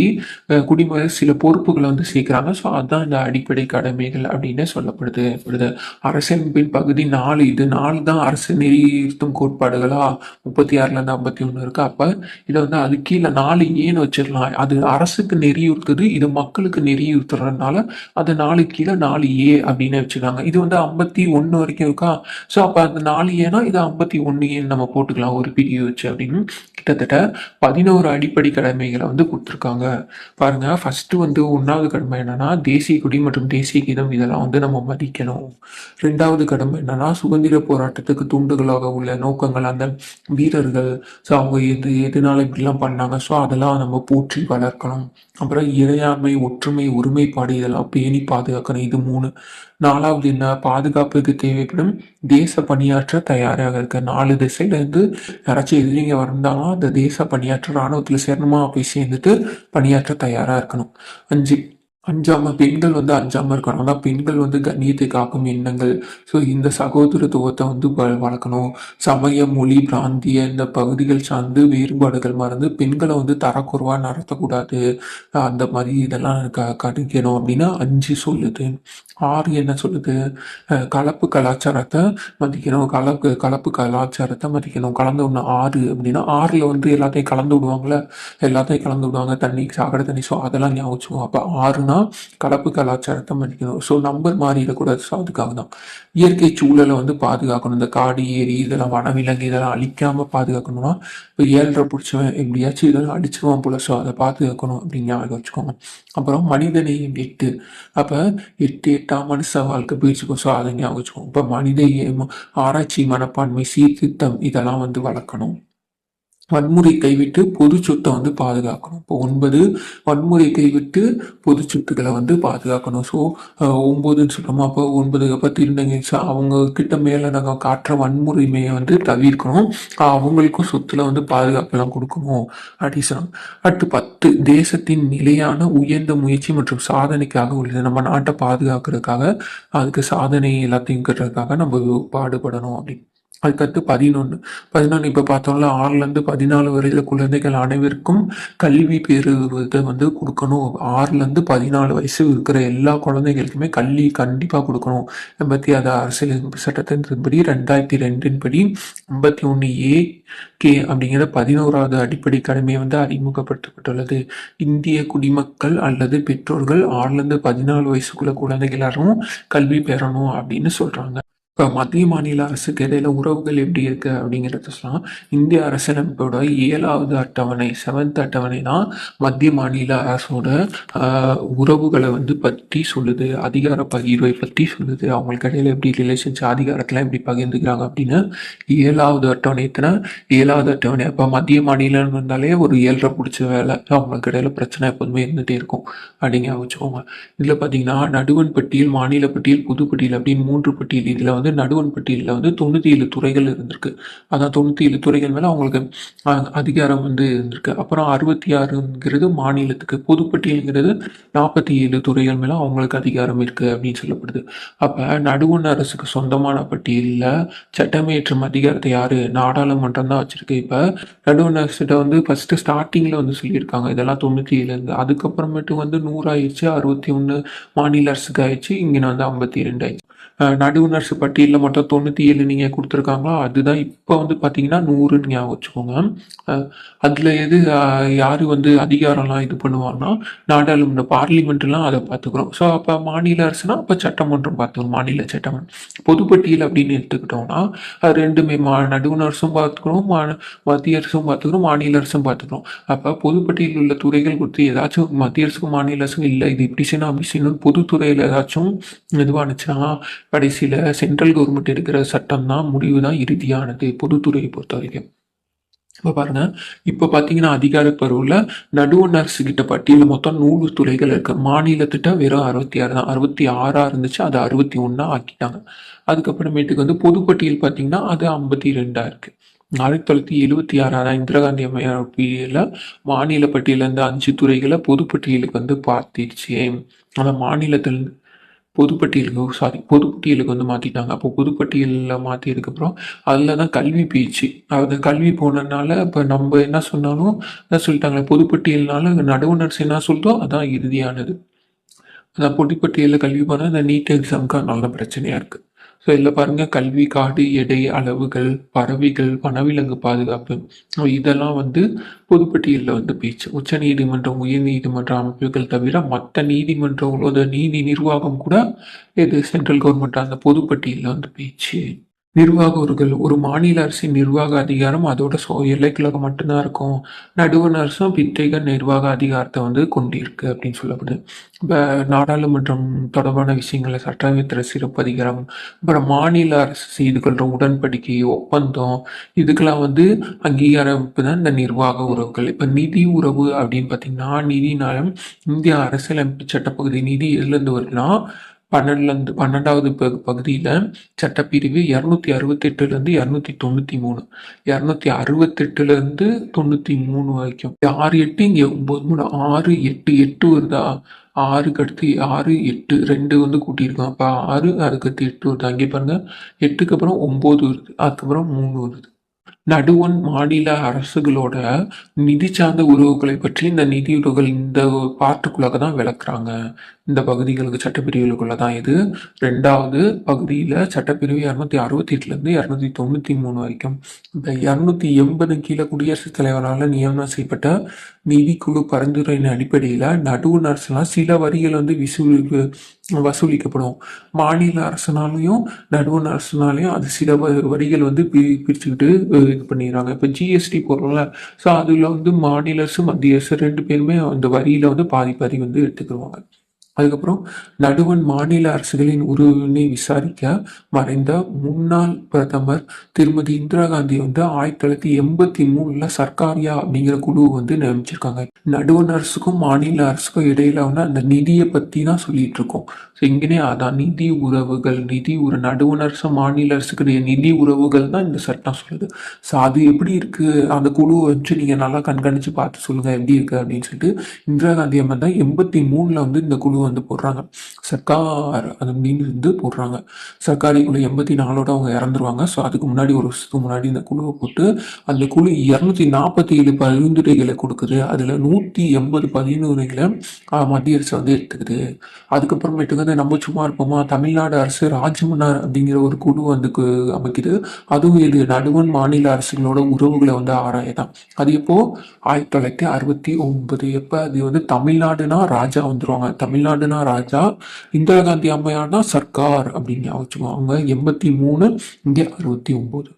குடிமக்கள் சில பொறுப்புகளை வந்து சேர்க்கிறாங்க. ஸோ அதுதான் இந்த அடிப்படை கடமைகள் அப்படின்னு சொல்லப்படுது. அரசியலமைப்பின் பகுதி 4, இது 4 தான் அரசு நெறியுறுத்தும் கோட்பாடுகளா 36ல இருந்து 51 இருக்கு. அப்ப இதை வந்து அது கீழே 4Aன்னு வச்சிடலாம். அது அரசுக்கு நெறியுறுத்துது, இது மக்களுக்கு நெறியுறுத்துறதுனால அது 4 கீழே 4A அப்படின்னு வச்சுக்காங்க. இது வந்து 51 வரைக்கும் இருக்கா. ஸோ அப்ப அந்த 4Aனா இது 51Aன்னு நம்ம போட்டுக்கலாம் ஒரு பிரிவு வச்சு அப்படின்னு. கிட்டத்தட்ட 11 அடிப்படை கடமைகளை வந்து கொடுத்துருக்காங்க. பாருங்க, ஃபர்ஸ்ட் வந்து 1வது கடமை என்னன்னா தேசிய கொடி மற்றும் தேசிய கீதம் இதெல்லாம் வந்து நம்ம மதிக்கணும். 2வது கடமை என்னன்னா சுதந்திர போராட்டத்துக்கு தூண்டுகளாக உள்ள நோக்கங்கள், அந்த வீரர்கள் ஸோ அவங்க எதனால இப்படிலாம் பண்ணாங்க, ஸோ அதெல்லாம் நம்ம போற்றி வளர்க்கணும். அப்புறம் இறையாண்மை, ஒற்றுமை, ஒருமைப்பாடு இதெல்லாம் பேணி பாதுகாக்கணும். இது 3. 4வது என்ன? பாதுகாப்புக்கு தேவைப்படும் தேச பணியாற்ற தயாராக இருக்க. 4 திசையில இருந்து யாராச்சும் எதிரிங்க வந்தாலும் அந்த தேச பணியாற்ற ராணுவத்துல சேரணுமா போய் சேர்ந்துட்டு பணியாற்ற தயாரா இருக்கணும். 5 பெண்கள் வந்து அஞ்சாம இருக்கணும். அதான் பெண்கள் வந்து கண்ணியத்தை காக்கும் எண்ணங்கள். ஸோ இந்த சகோதரத்துவத்தை வந்து வளர்க்கணும். சமய, மொழி, பிராந்திய இந்த பகுதிகள் சார்ந்து வேறுபாடுகள் மறந்து பெண்களை வந்து தரக்குறைவா நடத்தக்கூடாது. அந்த மாதிரி இதெல்லாம் கணிக்கணும் அப்படின்னு 5 சொல்லுது. 6 என்ன சொல்லுது? கலப்பு கலாச்சாரத்தை மதிக்கணும். கலப்பு கலாச்சாரத்தை மதிக்கணும். கலந்து விடணும். 6 அப்படின்னா 6ல் வந்து எல்லாத்தையும் கலந்து விடுவாங்கல்ல, எல்லாத்தையும் கலந்து விடுவாங்க. தண்ணி, சாக்கடை தண்ணி. ஸோ அதெல்லாம் ஞாபகம். அப்போ 6னா கலப்பு கலாச்சாரத்தை மதிக்கணும். So number மாறிடக்கூடாது. ஸோ அதுக்காக தான் இயற்கை சூழலை வந்து பாதுகாக்கணும். இந்த காடு, ஏரி இதெல்லாம் வனவிலங்கு இதெல்லாம் அழிக்காம பாதுகாக்கணும்னா இப்போ 7 பிடிச்சவன் எப்படியாச்சும் இதெல்லாம் அடிச்சிருவான் போல. ஸோ அதை பாதுகாக்கணும் அப்படின்னு ஞாபகம் வச்சுக்கோங்க. அப்புறம் மனிதநேயம் 8. அப்போ 8 மனுஷ வாழ்க்கை போயிடுச்சுக்கோ. ஸோ அதை ஞாபகம் வச்சுக்கோங்க. இப்போ மனித ஆராய்ச்சி, மனப்பான்மை, சீர்திருத்தம் இதெல்லாம் வந்து வளர்க்கணும். வன்முறை கைவிட்டு பொது சொத்தை வந்து பாதுகாக்கணும். இப்போ 9 வன்முறை கைவிட்டு பொது சொத்துக்களை வந்து பாதுகாக்கணும். ஸோ 9ன்னு சொல்கிறோமா? அப்போ 9 அப்போ திருநங்கை அவங்க கிட்ட மேலே நாங்கள் காட்டுற வன்முறைமையை வந்து தவிர்க்கணும். அவங்களுக்கும் சொத்துல வந்து பாதுகாப்பெல்லாம் கொடுக்கணும் அப்படி சொன்னாங்க. அடுத்து 10 தேசத்தின் நிலையான உயர்ந்த முயற்சி மற்றும் சாதனைக்காக உள்ளது. நம்ம நாட்டை பாதுகாக்கிறதுக்காக அதுக்கு சாதனை எல்லாத்தையும் நம்ம பாடுபடணும் அப்படின்னு. அதுக்கடுத்து 11 இப்போ பார்த்தோம்ல 6லேருந்து 14 வரையில குழந்தைகள் அனைவருக்கும் கல்வி பெறுவதை வந்து கொடுக்கணும். 6லேருந்து 14 வயசு இருக்கிற எல்லா குழந்தைகளுக்குமே கல்வி கண்டிப்பாக கொடுக்கணும். 86 அரசியலமைப்பு சட்டத்தின்படி 2002 படி 51A அப்படிங்கிற 11வது அடிப்படை கடமை வந்து அறிமுகப்படுத்தப்பட்டுள்ளது. இந்திய குடிமக்கள் அல்லது பெற்றோர்கள் 6லேருந்து 14 வயசுக்குள்ள குழந்தைகள் கல்வி பெறணும் அப்படின்னு சொல்றாங்க. இப்போ மத்திய மாநில அரசுக்கு இடையில உறவுகள் எப்படி இருக்கு அப்படிங்கிறத சொல்லலாம். இந்திய அரசியலமைப்போட 7வது அட்டவணை 7th அட்டவணை தான் மத்திய மாநில அரசோட உறவுகளை வந்து பற்றி சொல்லுது, அதிகார பகிர்வை பற்றி சொல்லுது, அவங்களுக்கு இடையில எப்படி ரிலேஷன்ஸ் அதிகாரத்தெல்லாம் எப்படி பகிர்ந்துக்கிறாங்க அப்படின்னு 7வது அட்டவணை. 7வது அட்டவணை அப்போ மத்திய மாநிலம் வந்தாலே ஒரு 7.5 பிடிச்ச வேலை, அவங்களுக்கு இடையில பிரச்சனை எப்போதுமே இருந்துகிட்டே இருக்கும் அப்படிங்க வச்சுக்கோங்க. இதில் பார்த்தீங்கன்னா நடுவண் பட்டியல், மாநில பட்டியல், பொதுப்பட்டியல் அப்படின்னு 3 பட்டியல். இதில் வந்து நடுவண் பட்டியலில் வந்து 97 துறைகள் இருந்திருக்கு. அதான் 97 துறைகள் மேலே அவங்களுக்கு அதிகாரம் வந்து இருந்திருக்கு. அப்புறம் 66ங்கிறது மாநிலத்துக்கு, பொதுப்பட்டியலுங்கிறது 47 துறைகள் மேலே அவங்களுக்கு அதிகாரம் இருக்குது அப்படின்னு சொல்லப்படுது. அப்போ நடுவண் அரசுக்கு சொந்தமான பட்டியலில் சட்டமியற்றும் அதிகாரத்தை யார், நாடாளுமன்றம் தான் வச்சுருக்கு. இப்போ நடுவண் அரசிட்ட வந்து ஃபஸ்ட்டு ஸ்டார்டிங்கில் வந்து சொல்லியிருக்காங்க இதெல்லாம் 97 அதுக்கப்புறமேட்டு வந்து 100 ஆயிடுச்சு, 61 மாநில அரசுக்கு ஆயிடுச்சு, இங்கே வந்து 52 ஆயிடுச்சு. நடுவண் அரசு பட்டியலில் மட்டும் 97 நீங்கள் கொடுத்துருக்காங்களா, அதுதான் இப்போ வந்து பார்த்தீங்கன்னா 100ன்னு ஞாபகம் வச்சுக்கோங்க. அதில் எது யார் வந்து அதிகாரம்லாம் இது பண்ணுவாங்கன்னா நாடாளுமன்ற பார்லிமெண்ட்லாம் அதை பார்த்துக்கிறோம். ஸோ அப்போ மாநில அரசுனா அப்போ சட்டமன்றம் பார்த்துக்கிறோம், மாநில சட்டமன்றம். பொதுப்பட்டியல் அப்படின்னு எடுத்துக்கிட்டோம்னா அது ரெண்டுமே நடுவண் அரசும் பார்த்துக்கிறோம், மத்திய அரசும் பார்த்துக்கிறோம், மாநில அரசும் பார்த்துக்கிறோம். அப்போ பொதுப்பட்டியலில் உள்ள துறைகள் கொடுத்து ஏதாச்சும் மத்திய அரசுக்கும் மாநில அரசுக்கும் இல்லை இது இப்படி செய்யணும் அப்படி செய்யணும் பொதுத்துறையில் ஏதாச்சும் இதுவானுச்சுன்னா கடைசியில் சென்ட்ரல் கவர்மெண்ட் எடுக்கிற சட்டம் தான் முடிவு தான் இறுதியானது பொதுத்துறையை பொறுத்த வரைக்கும். இப்போ பாருங்க, இப்போ பார்த்தீங்கன்னா அதிகாரப்பருவில் நடுவண் அரசு கிட்ட பட்டியலில் மொத்தம் 100 துறைகள் இருக்கு. மாநிலத்திட்ட வெறும் 66 தான். 66 இருந்துச்சு, அதை 61 ஆக்கிட்டாங்க. அதுக்கப்புறமேட்டுக்கு வந்து பொதுப்பட்டியல் பார்த்தீங்கன்னா அது 52 இருக்கு. 1976 இந்திரா காந்தி அம்மையார் பீரியடில் மாநில பட்டியலேருந்து 5 துறைகளை பொதுப்பட்டியலுக்கு வந்து பார்த்திருச்சு. அந்த மாநிலத்தில் பொதுப்பட்டியலுக்கு வந்து மாற்றிட்டாங்க. அப்போ பொதுப்பட்டியலில் மாற்றியதுக்கப்புறம் அதில் தான் கல்வி பேச்சு. அது கல்வி போனதுனால இப்போ நம்ம என்ன சொன்னாலும் என்ன சொல்லிட்டாங்க, பொதுப்பட்டியல்னால நடுவண் அரசு என்ன சொல்லிட்டோ அதான் இறுதியானது. அதான் பொதுப்பட்டியலில் கல்வி போனால் இந்த நீட் எக்ஸாமுக்கு அதனால தான் பிரச்சனையாக இருக்குது. ஸோ இதில் பாருங்கள், கல்வி, காடு, எடை, அளவுகள், பறவைகள், வனவிலங்கு பாதுகாப்பு இதெல்லாம் வந்து பொதுப்பட்டியலில் வந்து பேச்சு. உச்ச நீதிமன்றம், உயர் நீதிமன்ற அமைப்புகள் தவிர மற்ற நீதிமன்றங்களோட நீதி நிர்வாகம் கூட இது சென்ட்ரல் கவர்மெண்ட் அந்த பொதுப்பட்டியலில் வந்து பேச்சு. நிர்வாக ஒரு மாநில அரசின் நிர்வாக அதிகாரம் அதோட எல்லைக்குள்ள மட்டும்தான் இருக்கும். நடுவண் அரசும் பித்தக நிர்வாக அதிகாரத்தை வந்து கொண்டிருக்கு அப்படின்னு சொல்லப்படுது. இப்போ நாடாளுமன்றம் தொடர்பான விஷயங்களை சட்டமேற்ற சிறப்பு அதிகாரம், அப்புறம் மாநில அரசு செய்து கொள்கிற உடன்படிக்கை, ஒப்பந்தம் இதுக்கெல்லாம் வந்து அங்கீகாரம் தான் இந்த நிர்வாக உறவுகள். இப்போ நிதி உறவு அப்படின்னு பார்த்தீங்கன்னா நிதினாலும் இந்திய அரசியலமைப்பு சட்டப்பகுதி நிதி எதுலேருந்து வருதுன்னா 12வது பகுதியில் சட்டப்பிரிவு 268லேருந்து 293 268லேருந்து 93 வரைக்கும் 6 8 இங்கே 9 3 6 8 8 வருதா, 6க்கு அடுத்து 6 8 2 வந்து கூட்டியிருக்கோம். அப்போ 6 அதுக்கடுத்து 8 வருது. அங்கே பாருங்க 8க்கு அப்புறம் 9 வருது, அதுக்கப்புறம் 3 வருது. நடுவண் மாநில அரசுகளோட நிதி சார்ந்த உறவுகளை பற்றி இந்த நிதி உறவுகள் இந்த பார்ட்டுக்குள்ளாக தான் விளக்குறாங்க. இந்த பகுதிகளுக்கு சட்டப்பிரிவுகளுக்குள்ள தான் இது. 2வது பகுதியில் சட்டப்பிரிவு 268லேருந்து 293 வரைக்கும். இந்த 280 கீழே குடியரசுத் தலைவரால் நியமனம் செய்யப்பட்ட நிதிக்குழு பரிந்துரையின் அடிப்படையில் நடுவண் அரசுலாம் சில வரிகள் வந்து வசூலிக்கப்படும். மாநில அரசுனாலையும் நடுவண் அரசுனாலையும் அது சில வரிகள் வந்து பிரிச்சுக்கிட்டு இது பண்ணிடுறாங்க. இப்போ ஜிஎஸ்டி போடுறோம்ல, ஸோ அதில் வந்து மாநில அரசு மத்திய அரசு 2 பேருமே அந்த வரியில் வந்து பாதி வந்து எடுத்துக்கிடுவாங்க. அதுக்கப்புறம் நடுவண் மாநில அரசுகளின் உறவினை விசாரிக்க மறைந்த முன்னாள் பிரதமர் திருமதி இந்திரா காந்தி வந்து 1983 சர்க்காரியா அப்படிங்கிற குழு வந்து நியமிச்சிருக்காங்க. நடுவண் அரசுக்கும் மாநில அரசுக்கும் இடையில வந்து அந்த நிதியை பற்றி தான் சொல்லிட்டு இருக்கோம். ஸோ இங்கேனே அதான் நிதி உறவுகள், நடுவண் அரசு மாநில அரசுக்கு நிதி உறவுகள் தான் இந்த சட்டம் சொல்லுது. ஸோ அது எப்படி இருக்கு, அந்த குழுவை வச்சு நீங்கள் நல்லா கண்காணித்து பார்த்து சொல்லுங்கள் எப்படி இருக்கு அப்படின்னு சொல்லிட்டு இந்திரா காந்தி அம்மா தான் 83 வந்து இந்த குழு வந்து போடுறாங்க. சர்க்கார் அப்படின்னு வந்து போடுறாங்க. சர்க்காரி குழு 84ஓட அவங்க இறந்துருவாங்க. ஸோ அதுக்கு முன்னாடி ஒரு வருஷத்துக்கு முன்னாடி இந்த குழுவை போட்டு அந்த குழு 247 பரிந்துரைகளை கொடுக்குது. அதில் 180 பரிந்துரைகளை மத்திய அரசு வந்து எடுத்துக்குது. அதுக்கப்புறமேட்டுக்கு வந்து நம்ம சும்மா இருப்போமா, தமிழ்நாடு அரசு ராஜமன்னார் அப்படிங்கிற ஒரு குழு வந்து அமைக்குது. அதுவும் இது நடுவண் மாநில அரசுகளோட உறவுகளை வந்து ஆராயதான். அது எப்போ 1969. எப்போ அது வந்து தமிழ்நாடுனா ராஜா வந்துருவாங்க. தமிழ்நாடுனா ராஜா, இந்திரா காந்தி அம்மையார்னா சர்க்கார் அப்படின்னு வச்சுக்குவாங்க. 83, இங்கே 69.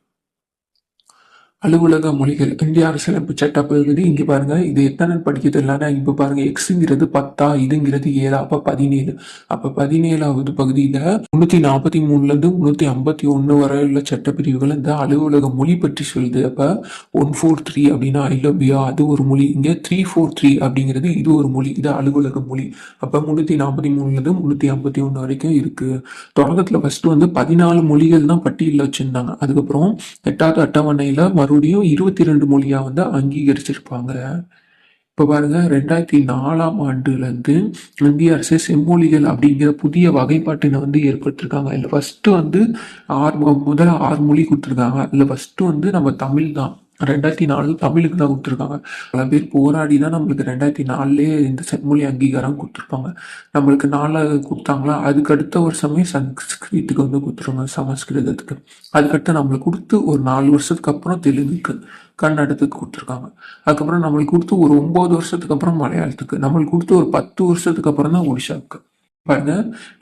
அலுவலக மொழிகள் இந்திய அரசியலமைப்பு சட்ட பகுதி இங்கே பாருங்க. இது எத்தனை படிக்கிறது இல்லைன்னா இப்போ பாருங்க, எக்ஸுங்கிறது 10, இதுங்கிறது 7, அப்போ 17. அப்போ 17வது பகுதியில் 343லேருந்து 351 வரை உள்ள சட்டப்பிரிவுகள் இந்த அலுவலக மொழி பற்றி சொல்லுது. அப்போ 143 அப்படின்னா ஐ லவ் யூ, அது ஒரு மொழி. இங்கே 343 அப்படிங்கிறது இது ஒரு மொழி, இது அலுவலக மொழி. அப்போ 343லேருந்து 351 வரைக்கும் இருக்கு. தொடக்கத்தில் ஃபர்ஸ்ட் வந்து 14 மொழிகள் தான் பட்டியலில் வச்சிருந்தாங்க. அதுக்கப்புறம் 8வது அட்டவணையில் மறுபடியும் 22 மொழியா வந்து அங்கீகரிச்சிருப்பாங்க. இப்போ பாருங்க, 2004ஆம் ஆண்டுலேருந்து இந்திய அரசு செம்மொழிகள் அப்படிங்கிற புதிய வகைப்பாட்டினை வந்து ஏற்படுத்திருக்காங்க. இல்லை ஃபர்ஸ்ட் வந்து முதல்ல 6 மொழி கொடுத்துருக்காங்க. அதில் ஃபர்ஸ்ட் வந்து நம்ம தமிழ் தான். 2004 தமிழுக்கு தான் கொடுத்துருக்காங்க. பல பேர் போராடி தான் நம்மளுக்கு 2004 இந்த செம்மொழி அங்கீகாரம் கொடுத்துருப்பாங்க. நம்மளுக்கு 4 கொடுத்தாங்களா, அதுக்கு அடுத்த வருஷமே சன்ஸ்கிருத்துக்கு வந்து கொடுத்துருவாங்க, சமஸ்கிருதத்துக்கு. அதுக்கடுத்து நம்மளுக்கு கொடுத்து ஒரு 4 வருஷத்துக்கு அப்புறம் தெலுங்குக்கு, கன்னடத்துக்கு கொடுத்துருக்காங்க. அதுக்கப்புறம் நம்மளுக்கு கொடுத்து ஒரு 9 வருஷத்துக்கு அப்புறம் மலையாளத்துக்கு, நம்மளுக்கு கொடுத்து ஒரு 10 வருஷத்துக்கு அப்புறம் தான் ஒடிஷாவுக்கு. பாருங்க,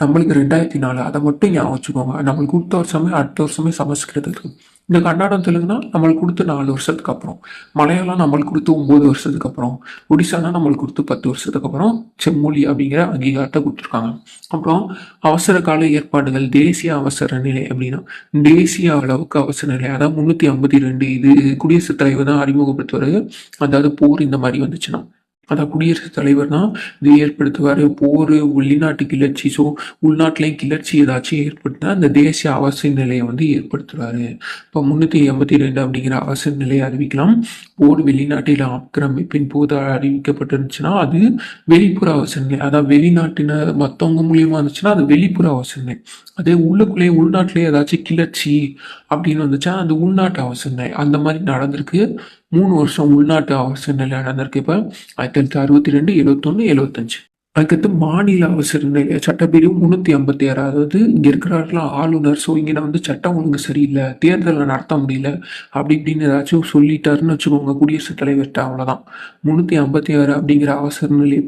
நம்மளுக்கு 2004, அதை மட்டும் ஞாபகம் வச்சுக்கோங்க. நம்மளுக்கு கொடுத்த வருஷமே அடுத்த வருஷமே சமஸ்கிருதத்துக்கு. இந்த கன்னடம் தெலுங்குனா நம்மளுக்கு கொடுத்து 4 வருஷத்துக்கு அப்புறம், மலையாளம் நம்மளுக்கு கொடுத்து 9 வருஷத்துக்கு அப்புறம், ஒடிசானா நம்மளுக்கு கொடுத்து 10 வருஷத்துக்கு அப்புறம் செம்மொழி அப்படிங்கிற அங்கீகாரத்தை கொடுத்துருக்காங்க. அப்புறம் அவசர கால ஏற்பாடுகள், தேசிய அவசர நிலை அப்படின்னா தேசிய அளவுக்கு அவசர நிலை, அதாவது 352. இது குடியரசுத் தலைவர் தான் அறிமுகப்படுத்துவாரு. அதாவது போர் இந்த மாதிரி வந்துச்சுன்னா, அதான் குடியரசுத் தலைவர் தான் இது ஏற்படுத்துவார். போர், வெளிநாட்டு கிளர்ச்சி, ஸோ உள்நாட்டிலையும் கிளர்ச்சி ஏதாச்சும் ஏற்படுத்தினா அந்த தேசிய அவசர நிலையை வந்து ஏற்படுத்துவார். இப்போ 382 அப்படிங்கிற அவசர நிலையை அறிவிக்கலாம். போர், வெளிநாட்டில் ஆக்கிரமிப்பின் போது அறிவிக்கப்பட்டிருந்துச்சுன்னா அது வெளிப்புற அவசர நிலை. அதாவது வெளிநாட்டினர் மற்றவங்க மூலியமா இருந்துச்சுன்னா அது வெளிப்புற அவசர நிலை. அதே உள்ளுக்குள்ளேயே உள்நாட்டிலேயே ஏதாச்சும் கிளர்ச்சி அப்படின்னு வந்துச்சா அது உள்நாட்டு அவசர நிலை. அந்த மாதிரி நடந்திருக்கு. 3 வருஷம் உள்நாட்டு அவசர நிலை நடந்திருக்கு. இப்போ 1962, 71, 75. அதுக்கடுத்து மாநில அவசர நிலை சட்டப்பிரிவு 356. அதாவது இங்கே இருக்கிறார்களா ஆளுநர், ஸோ இங்கே வந்து சட்டம் ஒழுங்கு சரியில்லை, தேர்தலை நடத்த முடியல அப்படி இப்படின்னு ஏதாச்சும் சொல்லிட்டாருன்னு வச்சுக்கோங்க குடியரசுத் தலைவர்கிட்ட, அவ்வளோதான். 356 அப்படிங்கிற அவசர நிலையை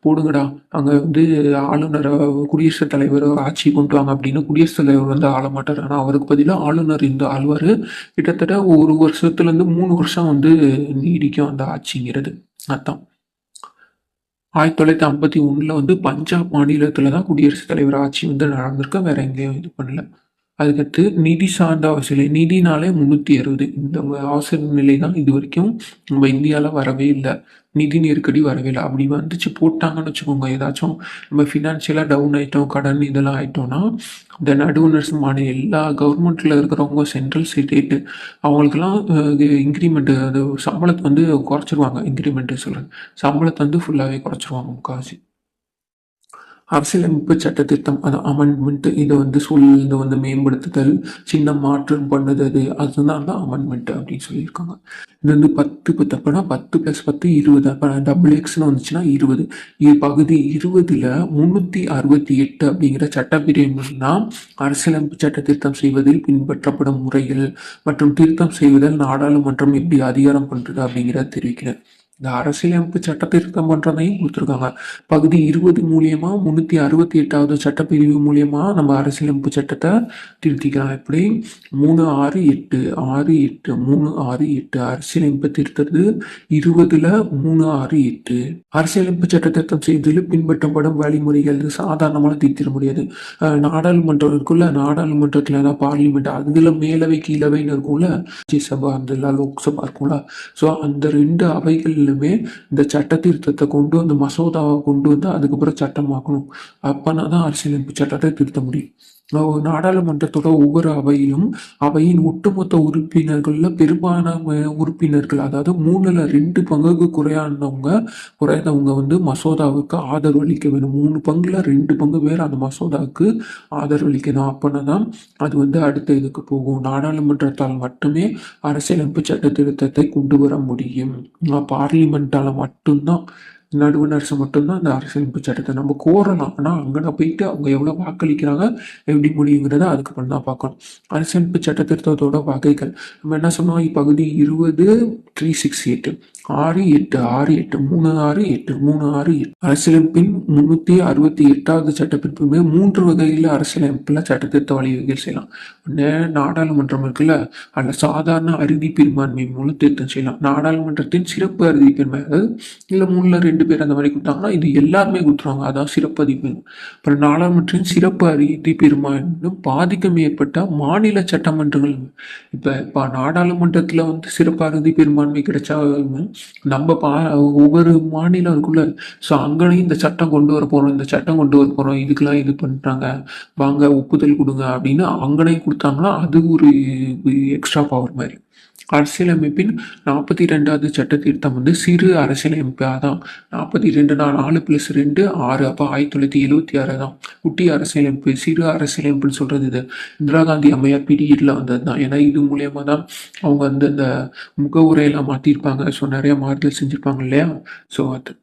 போடுங்கடா, அங்கே வந்து ஆளுநரை குடியரசுத் தலைவர் ஆட்சி கொண்டு வாங்க அப்படின்னு குடியரசுத் தலைவர் வந்து ஆள மாட்டார். ஆனால் அவருக்கு பதிலாக ஆளுநர் இந்த ஆழ்வார். கிட்டத்தட்ட 1 வருஷத்துலேருந்து 3 வருஷம் வந்து நீடிக்கும் அந்த ஆட்சிங்கிறது. அதான் 1951 வந்து பஞ்சாப் மாநிலத்தில் தான் குடியரசுத் தலைவர் ஆட்சி வந்து நடந்திருக்க, வேற எங்கேயும் இது பண்ணல. அதுக்கடுத்து நிதி சார்ந்த அவசர நிலை, நிதினாலே 360. இந்த அவசர நிலை தான் இது வரைக்கும் நம்ம இந்தியாவில் வரவே இல்லை. நிதி நெருக்கடி வரவே இல்லை. அப்படி வந்துச்சு போட்டாங்கன்னு வச்சுக்கோங்க, ஏதாச்சும் நம்ம ஃபினான்ஷியலாக டவுன் ஆகிட்டோம், கடன் இதெல்லாம் ஆகிட்டோம்னா, இந்த நடுவணர் மாநில எல்லா கவர்மெண்ட்டில் இருக்கிறவங்க, சென்ட்ரல் ஸ்டேட்டு, அவங்களுக்கெல்லாம் இன்க்ரிமெண்ட்டு, அது சம்பளத்தை வந்து குறைச்சிருவாங்க. இன்க்ரிமெண்ட்டு சொல்கிறேன், சம்பளத்தை வந்து ஃபுல்லாகவே குறைச்சிருவாங்க முக்கால்வாசி. அரசியலமைப்பு சட்ட திருத்தம், அது அமெண்ட்மெண்ட். இதை வந்து இதை வந்து மேம்படுத்துதல், சின்ன மாற்றம் பண்ணுறது, அதுதான் அந்த அமெண்ட்மெண்ட் அப்படின்னு சொல்லியிருக்காங்க. இது வந்து 10 தப்புனா 10 + 10 20. அப்போ XX வந்துச்சுன்னா 20. இது பகுதி 20ல் 368 அப்படிங்கிற சட்டப்பிரிவுனா அரசியலமைப்பு சட்ட திருத்தம் செய்வதில் பின்பற்றப்படும் முறைகள் மற்றும் திருத்தம் செய்வதில் நாடாளுமன்றம் எப்படி அதிகாரம் பண்ணுறது அப்படிங்கிறத தெரிவிக்கிறேன். இந்த அரசியலமைப்பு சட்ட திருத்தம் பண்றதையும் கொடுத்துருக்காங்க. பகுதி 20 மூலியமா 368வது சட்டப்பிரிவு மூலியமா நம்ம அரசியலமைப்பு சட்டத்தை திருத்திக்கலாம். எப்படி 368 368 அரசியலமைப்பு திருத்தது 20ல் 368. அரசியலமைப்பு சட்ட திருத்தம் செய்ததில் பின்பற்றப்படும் வழிமுறைகள் சாதாரணமான திருத்திட முடியாது. நாடாளுமன்றம் இருக்குல்ல, நாடாளுமன்றத்தில் ஏதாவது பார்லிமெண்ட், அதுல மேலவை கீழவைன்னு இருக்கும்ல, ராஜ்யசபா அந்த லோக்சபா இருக்கும்ல, ஸோ அந்த 2 அவைகள் இந்த சட்ட திருத்தத்தை கொண்டு வந்து மசோதாவை கொண்டு வந்து அதுக்கப்புறம் சட்டமாக்கணும். அப்பனா தான் அரசியலமைப்பு சட்டத்தை திருத்த முடியும். நாடாளுமன்றத்தோட ஒவ்வொரு அவையிலும் அவையின் ஒட்டுமொத்த உறுப்பினர்கள்ல பெரும்பாலான உறுப்பினர்கள், அதாவது 2 பங்குக்கு குறையாதவங்க வந்து மசோதாவுக்கு ஆதரவு அளிக்க வேணும். 3 பங்குல 2 பங்கு பேர் அந்த மசோதாவுக்கு ஆதரவு அளிக்கணும். அப்படின்னா அது வந்து அடுத்த இதுக்கு போகும். நாடாளுமன்றத்தால் மட்டுமே அரசியலமைப்பு சட்ட திருத்தத்தை கொண்டு வர முடியும். பார்லிமெண்டால மட்டும்தான், நடுவண் அரசு மட்டும்தான் அந்த அரசியலமைப்பு சட்டத்தை நம்ம கோரலாம். ஆனால் அங்கே போயிட்டு அவங்க எவ்வளோ வாக்களிக்கிறாங்க, எப்படி முடியுங்கிறத அதுக்கப்புறம் தான் பார்க்கணும். அரசியலமைப்பு சட்ட திருத்தத்தோட வகைகள் நம்ம என்ன சொன்னோம்? இப்பகுதி 20 368 6-8 6-8 3-6-8 3-6-8 அரசியலமைப்பின் 368வது சட்டப்பிரிப்புமே 3 வகையில் அரசியலமைப்புல சட்டத்திருத்த வழிவகைகள் செய்யலாம். நாடாளுமன்றம் இருக்குல்ல, அதில் சாதாரண அறுதி பெரும்பான்மை மூலம் திருத்தம் செய்யலாம். நாடாளுமன்றத்தின் சிறப்பு அறுதி பெரும்பான்மை, அதாவது இல்லை 3-2 பேர் அந்த மாதிரி கொடுத்தாங்கன்னா இது எல்லாருமே கொடுத்துருவாங்க, அதான் சிறப்பு அதிப்பு. அப்புறம் நாடாளுமன்றத்தின் சிறப்பு அறுதி பெரும்பான்மையும் பாதிக்கும் ஏற்பட்ட மாநில சட்டமன்றங்கள். இப்போ நாடாளுமன்றத்தில் வந்து சிறப்பு அறுதி பெரும்பான்மை கிடைச்சா நம்ம ஒவ்வொரு மாநிலம் இருக்குல்ல, ஸோ அங்கேயும் இந்த சட்டம் கொண்டு வர போகிறோம், இந்த சட்டம் கொண்டு வர போகிறோம், இதுக்கெல்லாம் இது பண்ணுறாங்க, வாங்க ஒப்புதல் கொடுங்க அப்படின்னு அங்கனையும் கொடுத்தாங்கன்னா அது ஒரு எக்ஸ்ட்ரா பவர் மாதிரி. அரசியலமைப்பின் 42வது சட்ட திருத்தம் வந்து சிறு அரசியலமைப்பாக தான். 42 4+2 6, அப்போ 1976 தான் குட்டி அரசியலமைப்பு. சிறு அரசியலமைப்புன்னு சொல்கிறது இது இந்திரா காந்தி அம்மையார் பீரியடில் வந்தது தான். ஏன்னா இது மூலயமா தான் அவங்க வந்து இந்த முகவுரையெல்லாம் மாற்றிருப்பாங்க, ஸோ நிறைய மாறுதல் செஞ்சுருப்பாங்க இல்லையா. ஸோ அது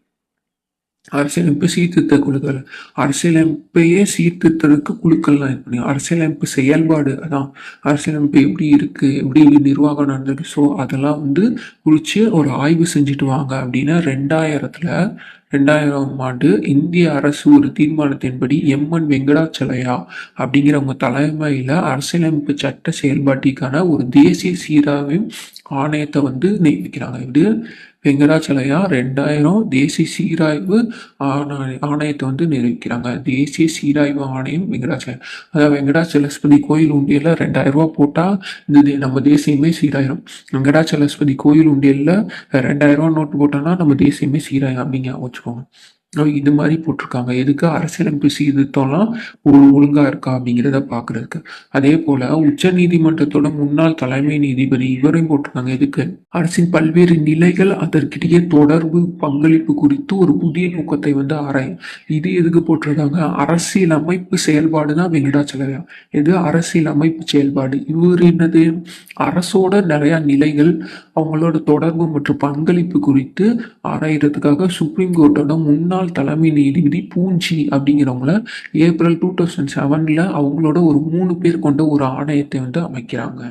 அரசியலமைப்பு சீர்திருத்த குழுக்கள், அரசியலமைப்பையே சீர்திருத்தத்துக்கு குழுக்கள்லாம் இது பண்ணி அரசியலமைப்பு செயல்பாடு, அதான் அரசியலமைப்பு எப்படி இருக்கு, எப்படி நிர்வாகம் நடந்திருக்கு, ஸோ அதெல்லாம் வந்து குறித்து ஒரு ஆய்வு செஞ்சுட்டு வாங்க அப்படின்னு 2000ஆம் ஆண்டு இந்திய அரசு ஒரு தீர்மானத்தின்படி எம்என் வெங்கடாச்சலையா அப்படிங்கிறவங்க தலைமையில் அரசியலமைப்பு சட்ட செயல்பாட்டிற்கான ஒரு தேசிய சீராய்வு ஆணையத்தை வந்து நியமிக்கிறாங்க. இது வெங்கடாச்சலையா 2000 தேசிய சீராய்வு ஆணையத்தை வந்து நிரூபிக்கிறாங்க. தேசிய சீராய்வு ஆணையம் வெங்கடாச்சலம், அதாவது வெங்கடாச்சலபதி கோயில் உண்டியல்ல 2000 ரூபா போட்டால் இந்த நம்ம தேசியமே சீராயிரும். வெங்கடாச்சலபதி கோயில் உண்டியல்ல 2000 ரூபா நோட்டு போட்டோம்னா நம்ம தேசியமே சீராயிரும் அப்படிங்க வச்சுக்கோங்க. இது மாதிரி போட்டிருக்காங்க. எதுக்கு? அரசியலமைப்பு சீர்திருத்தம்லாம் ஒழுங்கா இருக்கா அப்படிங்கிறத பார்க்கறதுக்கு. அதே போல உச்ச நீதிமன்றத்தோட முன்னாள் தலைமை நீதிபதி இவரையும் போட்டிருக்காங்க. எதுக்கு? அரசின் பல்வேறு நிலைகள் அதற்கிடையே தொடர்பு பங்களிப்பு குறித்து ஒரு புதிய நோக்கத்தை வந்து ஆராயும். இது எதுக்கு போட்டிருக்காங்க? அரசியல் அமைப்பு செயல்பாடு தான் வெங்கடாச்சலவையா. இது அரசியல் அமைப்பு செயல்பாடு. இவர் என்னது? அரசோட நிறைய நிலைகள், அவங்களோட தொடர்பு மற்றும் பங்களிப்பு குறித்து ஆராயறதுக்காக சுப்ரீம் கோர்ட்டோட முன்னாள் தலைமை நீதிபதி பூஞ்சி அப்படிங்கிறவங்கள ஏப்ரல் 2007 அவங்களோட ஒரு 3 பேர் கொண்ட ஒரு ஆணையத்தை வந்து அமைக்கிறாங்க.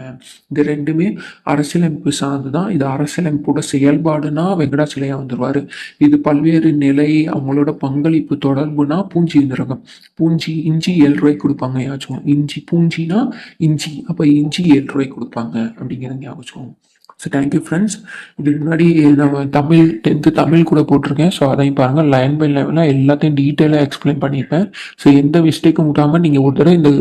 இது ரெண்டுமே அரசியலமைப்பு சார்ந்துதான். இது அரசியலமைப்போட செயல்பாடுனா வெங்கடாச்சலையா வந்துருவாரு. இது பல்வேறு நிலை, அவங்களோட பங்களிப்பு தொடர்புனா பூஞ்சி இருந்திருக்கும். பூஞ்சி இஞ்சி 7 ரூபாய்க்கு கொடுப்பாங்க யாச்சும். இஞ்சி பூஞ்சினா இஞ்சி, அப்போ இஞ்சி 7 ரூபாய்க்கு கொடுப்பாங்க அப்படிங்கிறது ஞாபகம். So thank you friends. இதுக்கு முன்னாடி நம்ம 10th தமிழ் கூட போட்டிருக்கேன். ஸோ அதையும் பாருங்கள். லைன் பை லைனாக எல்லாத்தையும் டீட்டெயிலாக எக்ஸ்பிளைன் பண்ணியிருப்பேன். ஸோ எந்த மிஸ்டேக்கும் விட்டாமல் நீங்கள் ஒரு தடவை இந்த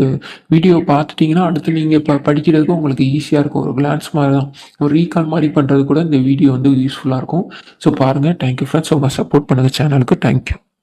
வீடியோ பார்த்துட்டிங்கன்னா அடுத்து நீங்கள் படிக்கிறதுக்கு உங்களுக்கு ஈஸியாக இருக்கும். ஒரு கிளான்ஸ் மாதிரி தான், ஒரு ரீகால் மாதிரி பண்ணுறது கூட இந்த வீடியோ வந்து யூஸ்ஃபுல்லாக இருக்கும். ஸோ பாருங்கள். Thank you friends. உங்கள் சப்போர்ட் பண்ணுங்கள் சேனலுக்கு. தேங்க்யூ.